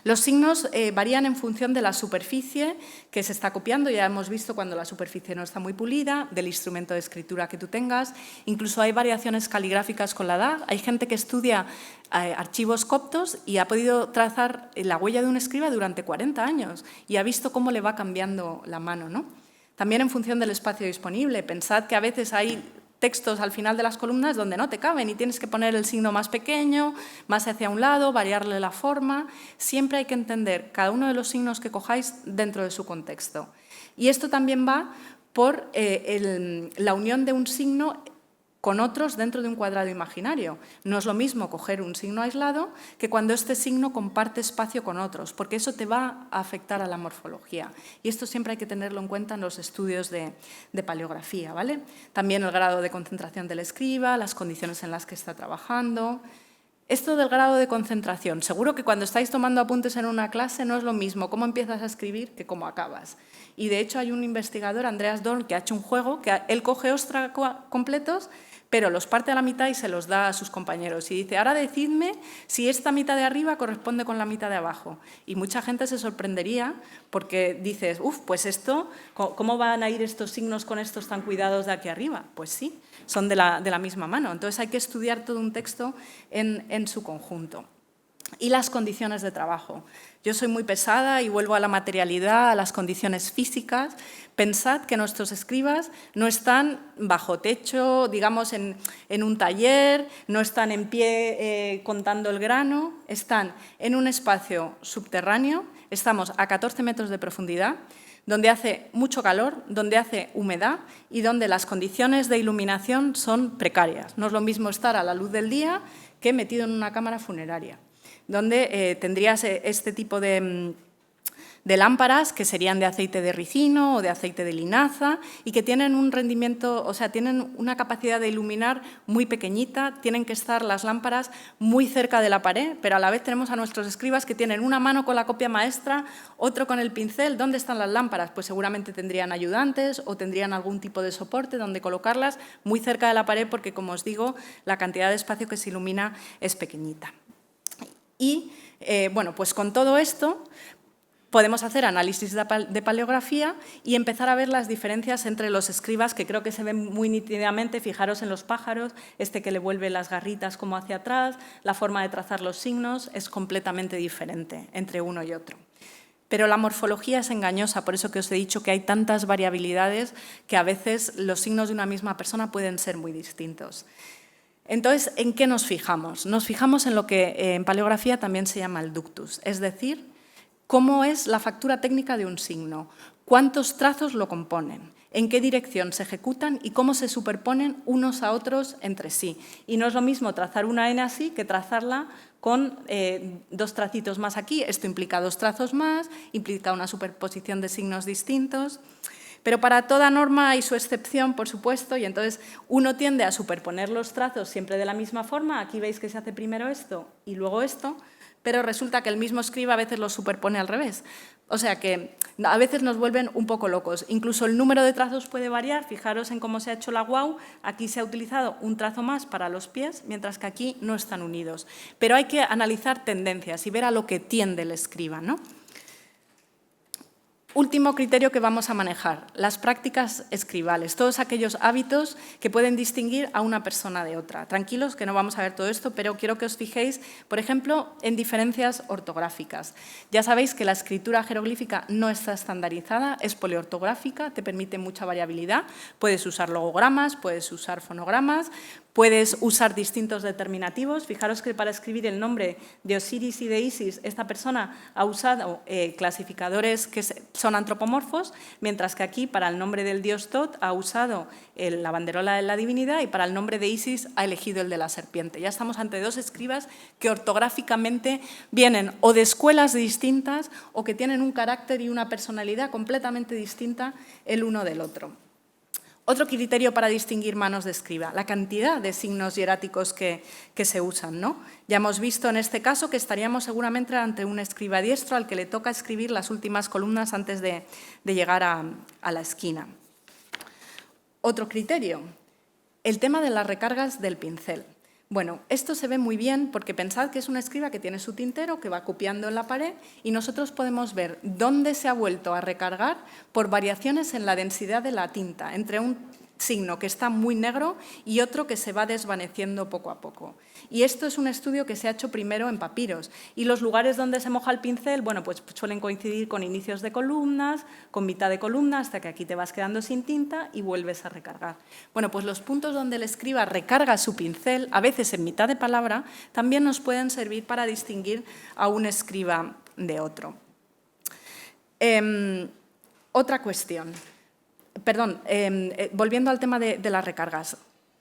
Los signos varían en función de la superficie que se está copiando, ya hemos visto cuando la superficie no está muy pulida, del instrumento de escritura que tú tengas, incluso hay variaciones caligráficas con la edad, hay gente que estudia archivos coptos y ha podido trazar la huella de un escriba durante 40 años y ha visto cómo le va cambiando la mano, ¿no? También en función del espacio disponible, pensad que a veces hay textos al final de las columnas donde no te caben y tienes que poner el signo más pequeño, más hacia un lado, variarle la forma. Siempre hay que entender cada uno de los signos que cojáis dentro de su contexto. Y esto también va por la unión de un signo con otros dentro de un cuadrado imaginario. No es lo mismo coger un signo aislado que cuando este signo comparte espacio con otros, porque eso te va a afectar a la morfología. Y esto siempre hay que tenerlo en cuenta en los estudios de paleografía, ¿vale? También el grado de concentración del escriba, las condiciones en las que está trabajando. Esto del grado de concentración, seguro que cuando estáis tomando apuntes en una clase no es lo mismo cómo empiezas a escribir que cómo acabas. Y de hecho hay un investigador, Andreas Dorn, que ha hecho un juego que él coge ostras completos, pero los parte a la mitad y se los da a sus compañeros. Y dice, ahora decidme si esta mitad de arriba corresponde con la mitad de abajo. Y mucha gente se sorprendería porque dices, pues esto, ¿cómo van a ir estos signos con estos tan cuidados de aquí arriba? Pues sí, son de la misma mano. Entonces hay que estudiar todo un texto en su conjunto. Y las condiciones de trabajo. Yo soy muy pesada y vuelvo a la materialidad, a las condiciones físicas. Pensad que nuestros escribas no están bajo techo, digamos, en un taller, no están en pie contando el grano, están en un espacio subterráneo, estamos a 14 metros de profundidad, donde hace mucho calor, donde hace humedad y donde las condiciones de iluminación son precarias. No es lo mismo estar a la luz del día que metido en una cámara funeraria, donde tendrías este tipo de lámparas que serían de aceite de ricino o de aceite de linaza y que tienen un rendimiento, o sea, tienen una capacidad de iluminar muy pequeñita, tienen que estar las lámparas muy cerca de la pared, pero a la vez tenemos a nuestros escribas que tienen una mano con la copia maestra, otro con el pincel. ¿Dónde están las lámparas? Pues seguramente tendrían ayudantes o tendrían algún tipo de soporte donde colocarlas muy cerca de la pared porque, como os digo, la cantidad de espacio que se ilumina es pequeñita. Y, bueno, pues con todo esto podemos hacer análisis de paleografía y empezar a ver las diferencias entre los escribas, que creo que se ven muy nítidamente. Fijaros en los pájaros, este que le vuelve las garritas como hacia atrás, la forma de trazar los signos es completamente diferente entre uno y otro. Pero la morfología es engañosa, por eso que os he dicho que hay tantas variabilidades que a veces los signos de una misma persona pueden ser muy distintos. Entonces, ¿en qué nos fijamos? Nos fijamos en lo que en paleografía también se llama el ductus, es decir, cómo es la factura técnica de un signo, cuántos trazos lo componen, en qué dirección se ejecutan y cómo se superponen unos a otros entre sí. Y no es lo mismo trazar una N así que trazarla con dos tracitos más aquí. Esto implica dos trazos más, implica una superposición de signos distintos. Pero para toda norma hay su excepción, por supuesto, y entonces uno tiende a superponer los trazos siempre de la misma forma. Aquí veis que se hace primero esto y luego esto, pero resulta que el mismo escriba a veces los superpone al revés. O sea que a veces nos vuelven un poco locos. Incluso el número de trazos puede variar. Fijaros en cómo se ha hecho la guau. Aquí se ha utilizado un trazo más para los pies, mientras que aquí no están unidos. Pero hay que analizar tendencias y ver a lo que tiende el escriba, ¿no? Último criterio que vamos a manejar, las prácticas escribales, todos aquellos hábitos que pueden distinguir a una persona de otra. Tranquilos, que no vamos a ver todo esto, pero quiero que os fijéis, por ejemplo, en diferencias ortográficas. Ya sabéis que la escritura jeroglífica no está estandarizada, es poliortográfica, te permite mucha variabilidad. Puedes usar logogramas, puedes usar fonogramas, puedes usar distintos determinativos. Fijaros que para escribir el nombre de Osiris y de Isis, esta persona ha usado clasificadores que son antropomorfos, mientras que aquí, para el nombre del dios Tot, ha usado la banderola de la divinidad y para el nombre de Isis ha elegido el de la serpiente. Ya estamos ante dos escribas que ortográficamente vienen o de escuelas distintas o que tienen un carácter y una personalidad completamente distinta el uno del otro. Otro criterio para distinguir manos de escriba, la cantidad de signos hieráticos que se usan, ¿no? Ya hemos visto en este caso que estaríamos seguramente ante un escriba diestro al que le toca escribir las últimas columnas antes de llegar a la esquina. Otro criterio, el tema de las recargas del pincel. Bueno, esto se ve muy bien porque pensad que es un escriba que tiene su tintero, que va copiando en la pared y nosotros podemos ver dónde se ha vuelto a recargar por variaciones en la densidad de la tinta, entre un signo que está muy negro y otro que se va desvaneciendo poco a poco. Y esto es un estudio que se ha hecho primero en papiros y los lugares donde se moja el pincel, bueno, pues suelen coincidir con inicios de columnas, con mitad de columna, hasta que aquí te vas quedando sin tinta y vuelves a recargar. Bueno, pues los puntos donde el escriba recarga su pincel, a veces en mitad de palabra, también nos pueden servir para distinguir a un escriba de otro. Otra cuestión. Perdón, volviendo al tema de las recargas.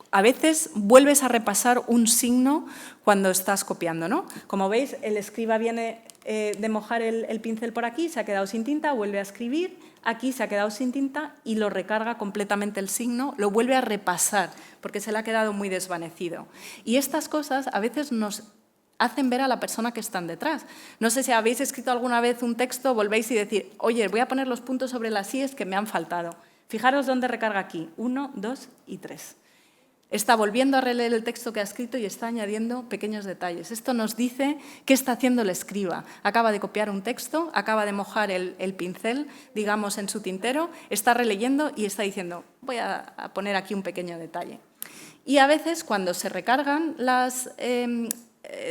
A veces vuelves a repasar un signo cuando estás copiando, ¿no? Como veis, el escriba viene de mojar el pincel por aquí, se ha quedado sin tinta, vuelve a escribir, aquí se ha quedado sin tinta y lo recarga completamente el signo, lo vuelve a repasar porque se le ha quedado muy desvanecido. Y estas cosas a veces nos hacen ver a la persona que están detrás. No sé si habéis escrito alguna vez un texto, volvéis y decir, oye, voy a poner los puntos sobre las íes que me han faltado. Fijaros dónde recarga aquí, 1, 2 y 3. Está volviendo a releer el texto que ha escrito y está añadiendo pequeños detalles. Esto nos dice qué está haciendo el escriba. Acaba de copiar un texto, acaba de mojar el pincel, digamos, en su tintero, está releyendo y está diciendo, voy a poner aquí un pequeño detalle. Y a veces, cuando se recargan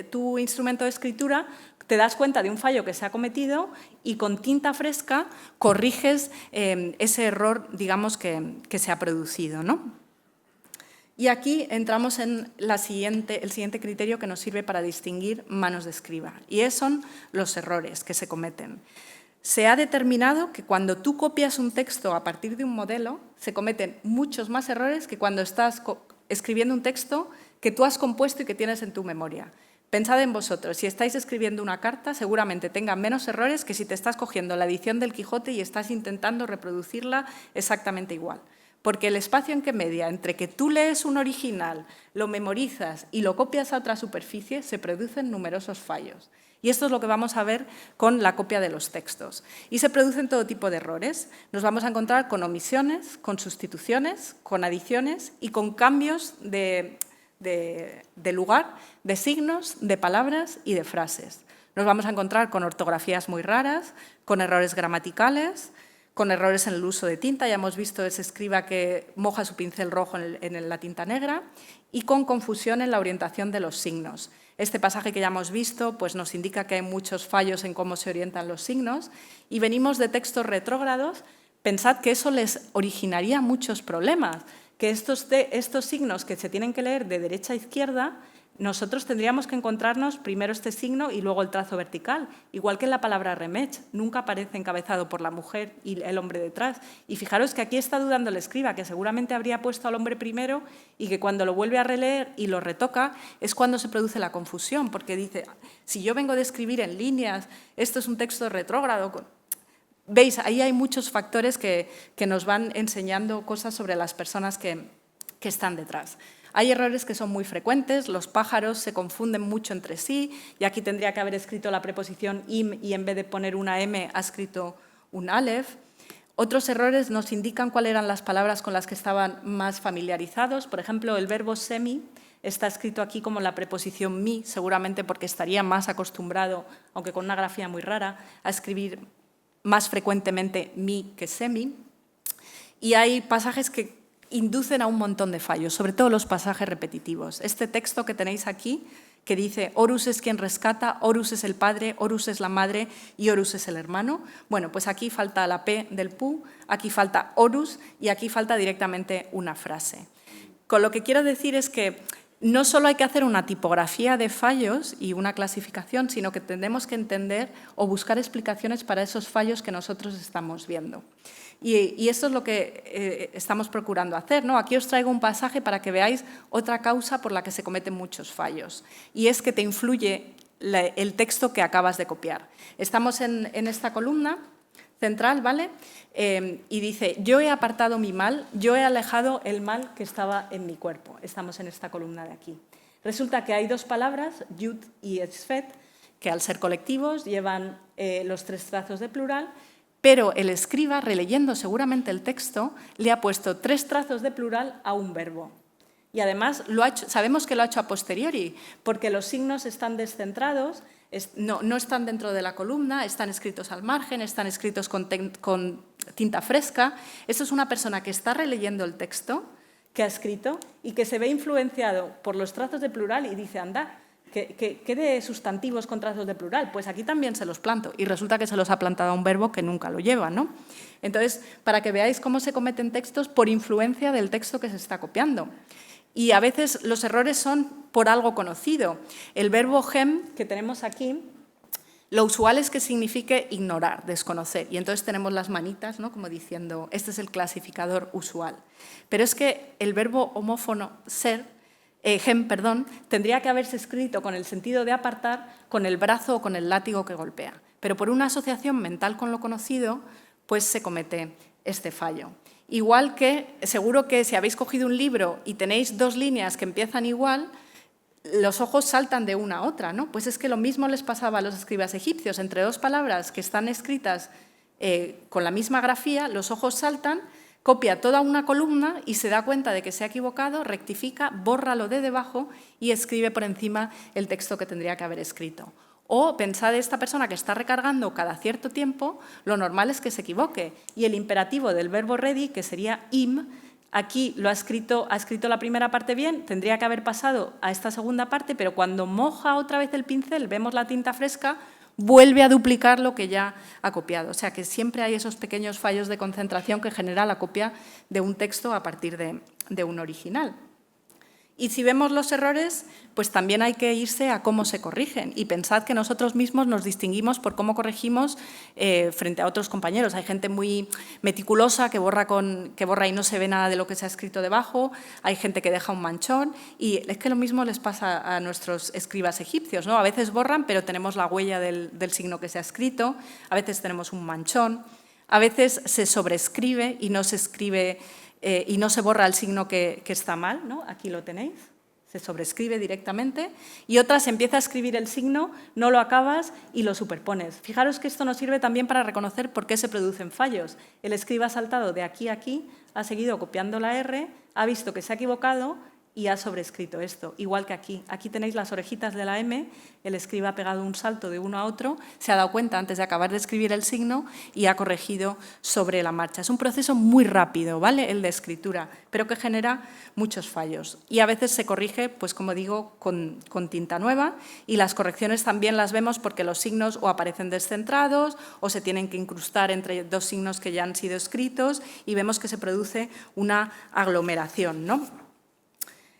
tu instrumento de escritura, te das cuenta de un fallo que se ha cometido y con tinta fresca corriges ese error, digamos, que se ha producido, ¿no? Y aquí entramos en el siguiente criterio que nos sirve para distinguir manos de escriba, y son los errores que se cometen. Se ha determinado que cuando tú copias un texto a partir de un modelo, se cometen muchos más errores que cuando estás escribiendo un texto que tú has compuesto y que tienes en tu memoria. Pensad en vosotros, si estáis escribiendo una carta, seguramente tenga menos errores que si te estás cogiendo la edición del Quijote y estás intentando reproducirla exactamente igual. Porque el espacio en que media entre que tú lees un original, lo memorizas y lo copias a otra superficie, se producen numerosos fallos. Y esto es lo que vamos a ver con la copia de los textos. Y se producen todo tipo de errores. Nos vamos a encontrar con omisiones, con sustituciones, con adiciones y con cambios de lugar, de signos, de palabras y de frases. Nos vamos a encontrar con ortografías muy raras, con errores gramaticales, con errores en el uso de tinta, ya hemos visto ese escriba que moja su pincel rojo en la tinta negra, y con confusión en la orientación de los signos. Este pasaje que ya hemos visto pues nos indica que hay muchos fallos en cómo se orientan los signos, y venimos de textos retrógrados. Pensad que eso les originaría muchos problemas, que estos signos que se tienen que leer de derecha a izquierda, nosotros tendríamos que encontrarnos primero este signo y luego el trazo vertical, igual que en la palabra remech, nunca aparece encabezado por la mujer y el hombre detrás. Y fijaros que aquí está dudando el escriba, que seguramente habría puesto al hombre primero y que cuando lo vuelve a releer y lo retoca es cuando se produce la confusión, porque dice, si yo vengo de escribir en líneas, esto es un texto retrógrado. Veis, ahí hay muchos factores que nos van enseñando cosas sobre las personas que están detrás. Hay errores que son muy frecuentes, los pájaros se confunden mucho entre sí, y aquí tendría que haber escrito la preposición im y en vez de poner una m ha escrito un aleph. Otros errores nos indican cuáles eran las palabras con las que estaban más familiarizados. Por ejemplo, el verbo semi está escrito aquí como la preposición mi, seguramente porque estaría más acostumbrado, aunque con una grafía muy rara, a escribir más frecuentemente mi que semi. Y hay pasajes que inducen a un montón de fallos, sobre todo los pasajes repetitivos. Este texto que tenéis aquí, que dice Horus es quien rescata, Horus es el padre, Horus es la madre y Horus es el hermano. Bueno, pues aquí falta la P del pu, aquí falta Horus y aquí falta directamente una frase. Con lo que quiero decir es que no solo hay que hacer una tipografía de fallos y una clasificación, sino que tenemos que entender o buscar explicaciones para esos fallos que nosotros estamos viendo. Y esto es lo que estamos procurando hacer, ¿no? Aquí os traigo un pasaje para que veáis otra causa por la que se cometen muchos fallos, y es que te influye el texto que acabas de copiar. Estamos en esta columna central, ¿vale? Y dice, yo he apartado mi mal, yo he alejado el mal que estaba en mi cuerpo. Estamos en esta columna de aquí. Resulta que hay dos palabras, yud y esfet, que al ser colectivos llevan los tres trazos de plural, pero el escriba, releyendo seguramente el texto, le ha puesto tres trazos de plural a un verbo. Y además sabemos que lo ha hecho a posteriori, porque los signos están descentrados, no están dentro de la columna, están escritos al margen, están escritos con tinta fresca. Eso es una persona que está releyendo el texto, que ha escrito y que se ve influenciado por los trazos de plural y dice, anda, ¿qué de sustantivos con trazos de plural? Pues aquí también se los planto, y resulta que se los ha plantado a un verbo que nunca lo lleva, ¿no? Entonces, para que veáis cómo se cometen textos por influencia del texto que se está copiando. Y a veces los errores son por algo conocido. El verbo gem que tenemos aquí, lo usual es que signifique ignorar, desconocer. Y entonces tenemos las manitas, ¿no? Como diciendo, este es el clasificador usual. Pero es que el verbo homófono gem, tendría que haberse escrito con el sentido de apartar, con el brazo o con el látigo que golpea. Pero por una asociación mental con lo conocido, pues se comete este fallo. Igual que, seguro que si habéis cogido un libro y tenéis dos líneas que empiezan igual, los ojos saltan de una a otra, ¿no? Pues es que lo mismo les pasaba a los escribas egipcios. Entre dos palabras que están escritas con la misma grafía, los ojos saltan, copia toda una columna y se da cuenta de que se ha equivocado, rectifica, borra lo de debajo y escribe por encima el texto que tendría que haber escrito. O pensad esta persona que está recargando cada cierto tiempo, lo normal es que se equivoque. Y el imperativo del verbo ready, que sería im, aquí ha escrito la primera parte bien, tendría que haber pasado a esta segunda parte, pero cuando moja otra vez el pincel, vemos la tinta fresca, vuelve a duplicar lo que ya ha copiado. O sea que siempre hay esos pequeños fallos de concentración que genera la copia de un texto a partir de un original. Y si vemos los errores, pues también hay que irse a cómo se corrigen. Y pensad que nosotros mismos nos distinguimos por cómo corregimos frente a otros compañeros. Hay gente muy meticulosa que borra y no se ve nada de lo que se ha escrito debajo. Hay gente que deja un manchón. Y es que lo mismo les pasa a nuestros escribas egipcios, ¿no? A veces borran, pero tenemos la huella del signo que se ha escrito. A veces tenemos un manchón. A veces se sobrescribe y no se escribe y no se borra el signo que está mal, ¿no? Aquí lo tenéis, se sobrescribe directamente, y otras empieza a escribir el signo, no lo acabas y lo superpones. Fijaros que esto nos sirve también para reconocer por qué se producen fallos. El escriba ha saltado de aquí a aquí, ha seguido copiando la R, ha visto que se ha equivocado y ha sobrescrito esto, igual que aquí. Aquí tenéis las orejitas de la M, el escriba ha pegado un salto de uno a otro, se ha dado cuenta antes de acabar de escribir el signo y ha corregido sobre la marcha. Es un proceso muy rápido, ¿vale?, el de escritura, pero que genera muchos fallos. Y a veces se corrige, pues como digo, con tinta nueva, y las correcciones también las vemos porque los signos o aparecen descentrados o se tienen que incrustar entre dos signos que ya han sido escritos y vemos que se produce una aglomeración, ¿no?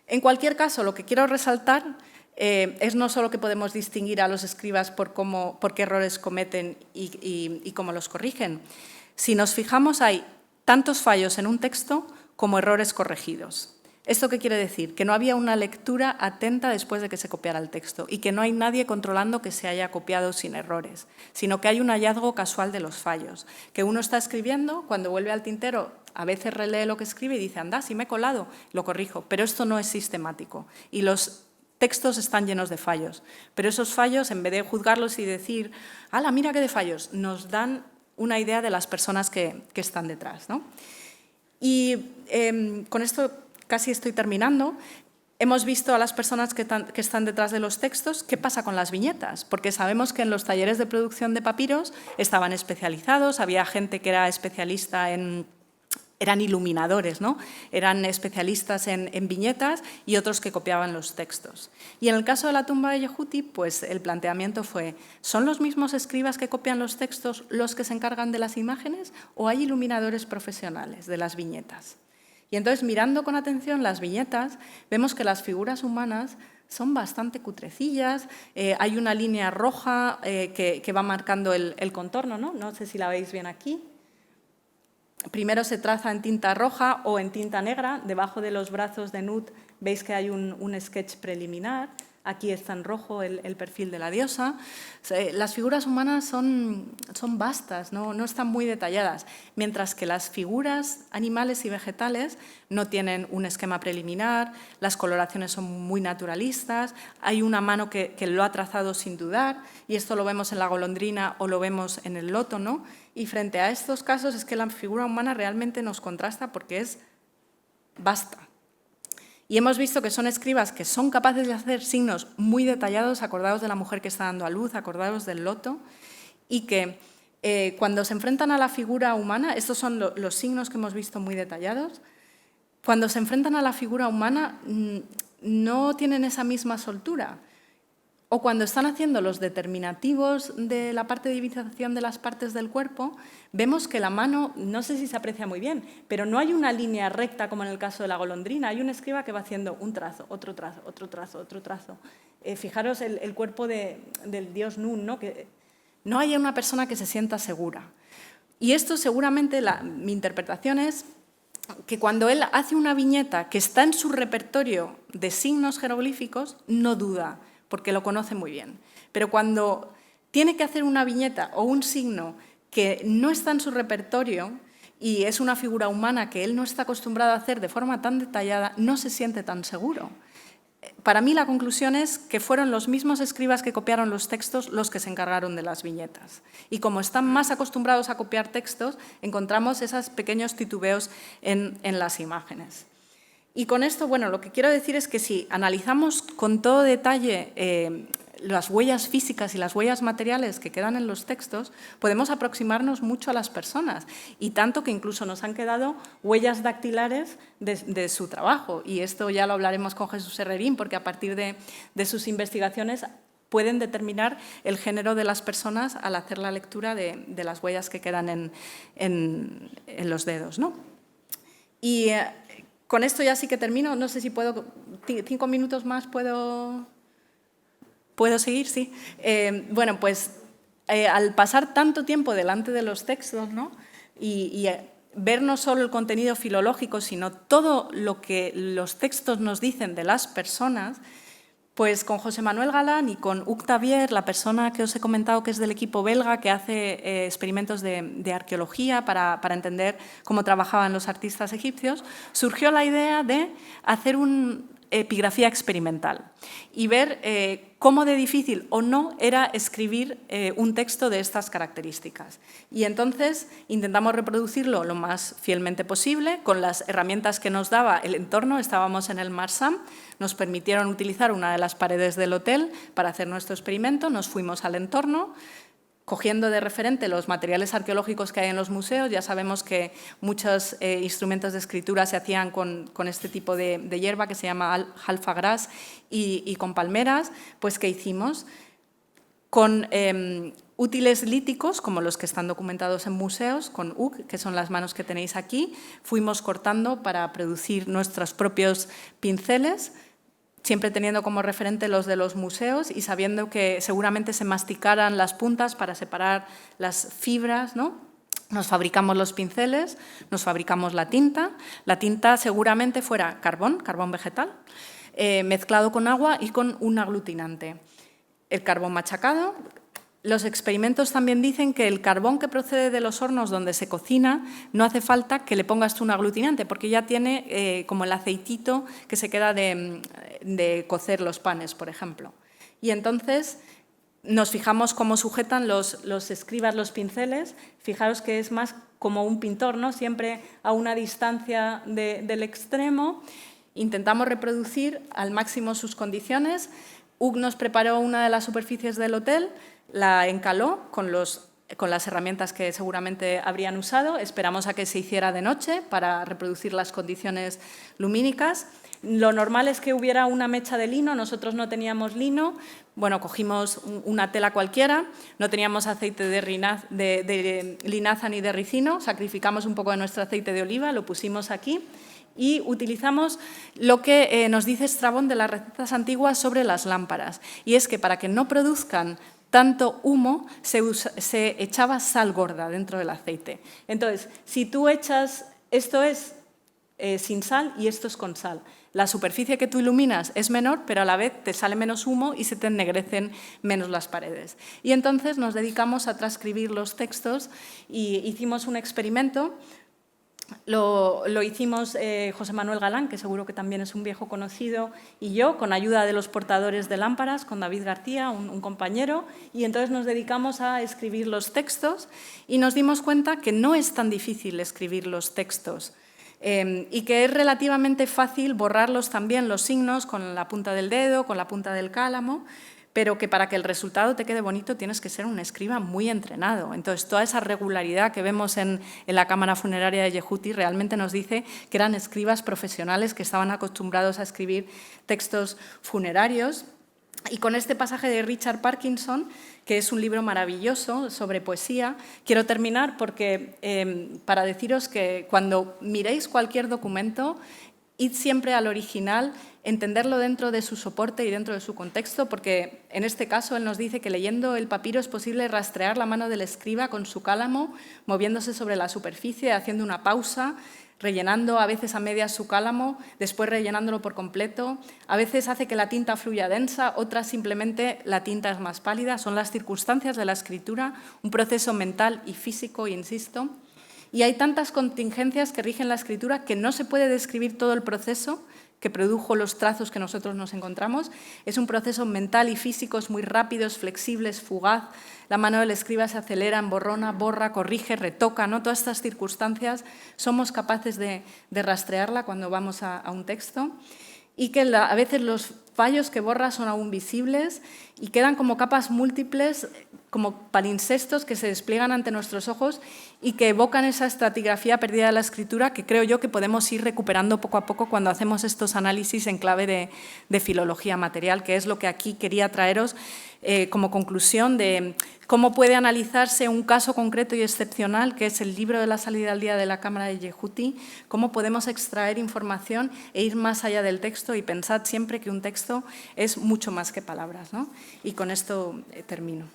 En cualquier caso, lo que quiero resaltar es no solo que podemos distinguir a los escribas por qué errores cometen y cómo los corrigen. Si nos fijamos, hay tantos fallos en un texto como errores corregidos. ¿Esto qué quiere decir? Que no había una lectura atenta después de que se copiara el texto y que no hay nadie controlando que se haya copiado sin errores, sino que hay un hallazgo casual de los fallos, que uno está escribiendo, cuando vuelve al tintero a veces relee lo que escribe y dice, anda, si me he colado, lo corrijo, pero esto no es sistemático. Y los textos están llenos de fallos, pero esos fallos, en vez de juzgarlos y decir, ¡hala, mira qué de fallos!, nos dan una idea de las personas que están detrás, ¿no? Y con esto casi estoy terminando. Hemos visto a las personas que están detrás de los textos. ¿Qué pasa con las viñetas? Porque sabemos que en los talleres de producción de papiros estaban especializados, había gente que era especialista eran iluminadores, ¿no? Eran especialistas en viñetas y otros que copiaban los textos. Y en el caso de la tumba de Yehuti, pues el planteamiento fue, ¿son los mismos escribas que copian los textos los que se encargan de las imágenes o hay iluminadores profesionales de las viñetas? Y entonces, mirando con atención las viñetas, vemos que las figuras humanas son bastante cutrecillas, hay una línea roja que va marcando el contorno, ¿no? No sé si la veis bien aquí. Primero se traza en tinta roja o en tinta negra. Debajo de los brazos de Nut veis que hay un sketch preliminar. Aquí está en rojo el perfil de la diosa. Las figuras humanas son vastas, no están muy detalladas, mientras que las figuras animales y vegetales no tienen un esquema preliminar, las coloraciones son muy naturalistas, hay una mano que lo ha trazado sin dudar, y esto lo vemos en la golondrina o lo vemos en el loto, ¿no? Y frente a estos casos es que la figura humana realmente nos contrasta porque es vasta. Y hemos visto que son escribas que son capaces de hacer signos muy detallados, acordados de la mujer que está dando a luz, acordados del loto, y que cuando se enfrentan a la figura humana, estos son los signos que hemos visto muy detallados, cuando se enfrentan a la figura humana no tienen esa misma soltura. O cuando están haciendo los determinativos de la parte de divinización de las partes del cuerpo, vemos que la mano, no sé si se aprecia muy bien, pero no hay una línea recta como en el caso de la golondrina, hay un escriba que va haciendo un trazo, otro trazo, otro trazo, otro trazo. Fijaros el cuerpo del dios Nun, ¿no? Que no hay una persona que se sienta segura. Y esto seguramente, mi interpretación es que cuando él hace una viñeta que está en su repertorio de signos jeroglíficos, no duda, porque lo conoce muy bien. Pero cuando tiene que hacer una viñeta o un signo que no está en su repertorio y es una figura humana que él no está acostumbrado a hacer de forma tan detallada, no se siente tan seguro. Para mí la conclusión es que fueron los mismos escribas que copiaron los textos los que se encargaron de las viñetas. Y como están más acostumbrados a copiar textos, encontramos esos pequeños titubeos en las imágenes. Y con esto, bueno, lo que quiero decir es que si analizamos con todo detalle las huellas físicas y las huellas materiales que quedan en los textos, podemos aproximarnos mucho a las personas, y tanto que incluso nos han quedado huellas dactilares de su trabajo. Y esto ya lo hablaremos con Jesús Herrerín, porque a partir de sus investigaciones pueden determinar el género de las personas al hacer la lectura de las huellas que quedan en los dedos, ¿no? Y con esto ya sí que termino. No sé si puedo, 5 minutos más puedo seguir, sí. Bueno, pues al pasar tanto tiempo delante de los textos, ¿no? y ver no solo el contenido filológico, sino todo lo que los textos nos dicen de las personas, pues con José Manuel Galán y con Hugues Tavier, la persona que os he comentado que es del equipo belga, que hace experimentos de arqueología para entender cómo trabajaban los artistas egipcios, surgió la idea de hacer una epigrafía experimental y ver cómo de difícil o no era escribir un texto de estas características. Y entonces intentamos reproducirlo lo más fielmente posible con las herramientas que nos daba el entorno. Estábamos en el Marsam, nos permitieron utilizar una de las paredes del hotel para hacer nuestro experimento, nos fuimos al entorno, cogiendo de referente los materiales arqueológicos que hay en los museos. Ya sabemos que muchos instrumentos de escritura se hacían con este tipo de hierba que se llama alfagras y con palmeras. Pues, ¿qué hicimos? Con útiles líticos, como los que están documentados en museos, con UC, que son las manos que tenéis aquí, fuimos cortando para producir nuestros propios pinceles, siempre teniendo como referente los de los museos y sabiendo que seguramente se masticaran las puntas para separar las fibras, ¿no? Nos fabricamos los pinceles, nos fabricamos la tinta. La tinta seguramente fuera carbón vegetal, mezclado con agua y con un aglutinante. El carbón machacado, Los experimentos también dicen que el carbón que procede de los hornos donde se cocina no hace falta que le pongas tú un aglutinante porque ya tiene como el aceitito que se queda de cocer los panes, por ejemplo. Y entonces nos fijamos cómo sujetan los escribas los pinceles. Fijaros que es más como un pintor, ¿no? Siempre a una distancia del extremo. Intentamos reproducir al máximo sus condiciones. Hug nos preparó una de las superficies del hotel, la encaló con las herramientas que seguramente habrían usado. Esperamos a que se hiciera de noche para reproducir las condiciones lumínicas. Lo normal es que hubiera una mecha de lino, nosotros no teníamos lino. Bueno, cogimos una tela cualquiera, no teníamos aceite de linaza ni de ricino, sacrificamos un poco de nuestro aceite de oliva, lo pusimos aquí y utilizamos lo que nos dice Estrabón de las recetas antiguas sobre las lámparas, y es que para que no produzcan tanto humo se echaba sal gorda dentro del aceite. Entonces, si tú echas, esto es sin sal y esto es con sal. La superficie que tú iluminas es menor, pero a la vez te sale menos humo y se te ennegrecen menos las paredes. Y entonces nos dedicamos a transcribir los textos y hicimos un experimento. Lo hicimos José Manuel Galán, que seguro que también es un viejo conocido, y yo, con ayuda de los portadores de lámparas, con David García, un compañero, y entonces nos dedicamos a escribir los textos y nos dimos cuenta que no es tan difícil escribir los textos. Y que es relativamente fácil borrarlos también, los signos, con la punta del dedo, con la punta del cálamo, pero que para que el resultado te quede bonito tienes que ser un escriba muy entrenado. Entonces, toda esa regularidad que vemos en la cámara funeraria de Yehuti realmente nos dice que eran escribas profesionales que estaban acostumbrados a escribir textos funerarios. Y con este pasaje de Richard Parkinson, que es un libro maravilloso sobre poesía, quiero terminar porque para deciros que cuando miréis cualquier documento, id siempre al original, entenderlo dentro de su soporte y dentro de su contexto, porque en este caso él nos dice que leyendo el papiro es posible rastrear la mano del escriba con su cálamo, moviéndose sobre la superficie, haciendo una pausa, rellenando a veces a medias su cálamo, después rellenándolo por completo. A veces hace que la tinta fluya densa, otras simplemente la tinta es más pálida. Son las circunstancias de la escritura, un proceso mental y físico, insisto. Y hay tantas contingencias que rigen la escritura que no se puede describir todo el proceso que produjo los trazos que nosotros nos encontramos. Es un proceso mental y físico, es muy rápido, es flexible, es fugaz. La mano del escriba se acelera, emborrona, borra, corrige, retoca, ¿no? Todas estas circunstancias somos capaces de rastrearla cuando vamos a un texto. Y que a veces los fallos que borra son aún visibles y quedan como capas múltiples, como palinsestos que se despliegan ante nuestros ojos y que evocan esa estratigrafía perdida de la escritura que creo yo que podemos ir recuperando poco a poco cuando hacemos estos análisis en clave de filología material, que es lo que aquí quería traeros como conclusión de cómo puede analizarse un caso concreto y excepcional, que es el libro de la salida al día de la Cámara de Yehuti, cómo podemos extraer información e ir más allá del texto y pensar siempre que un texto es mucho más que palabras, ¿no? Y con esto termino.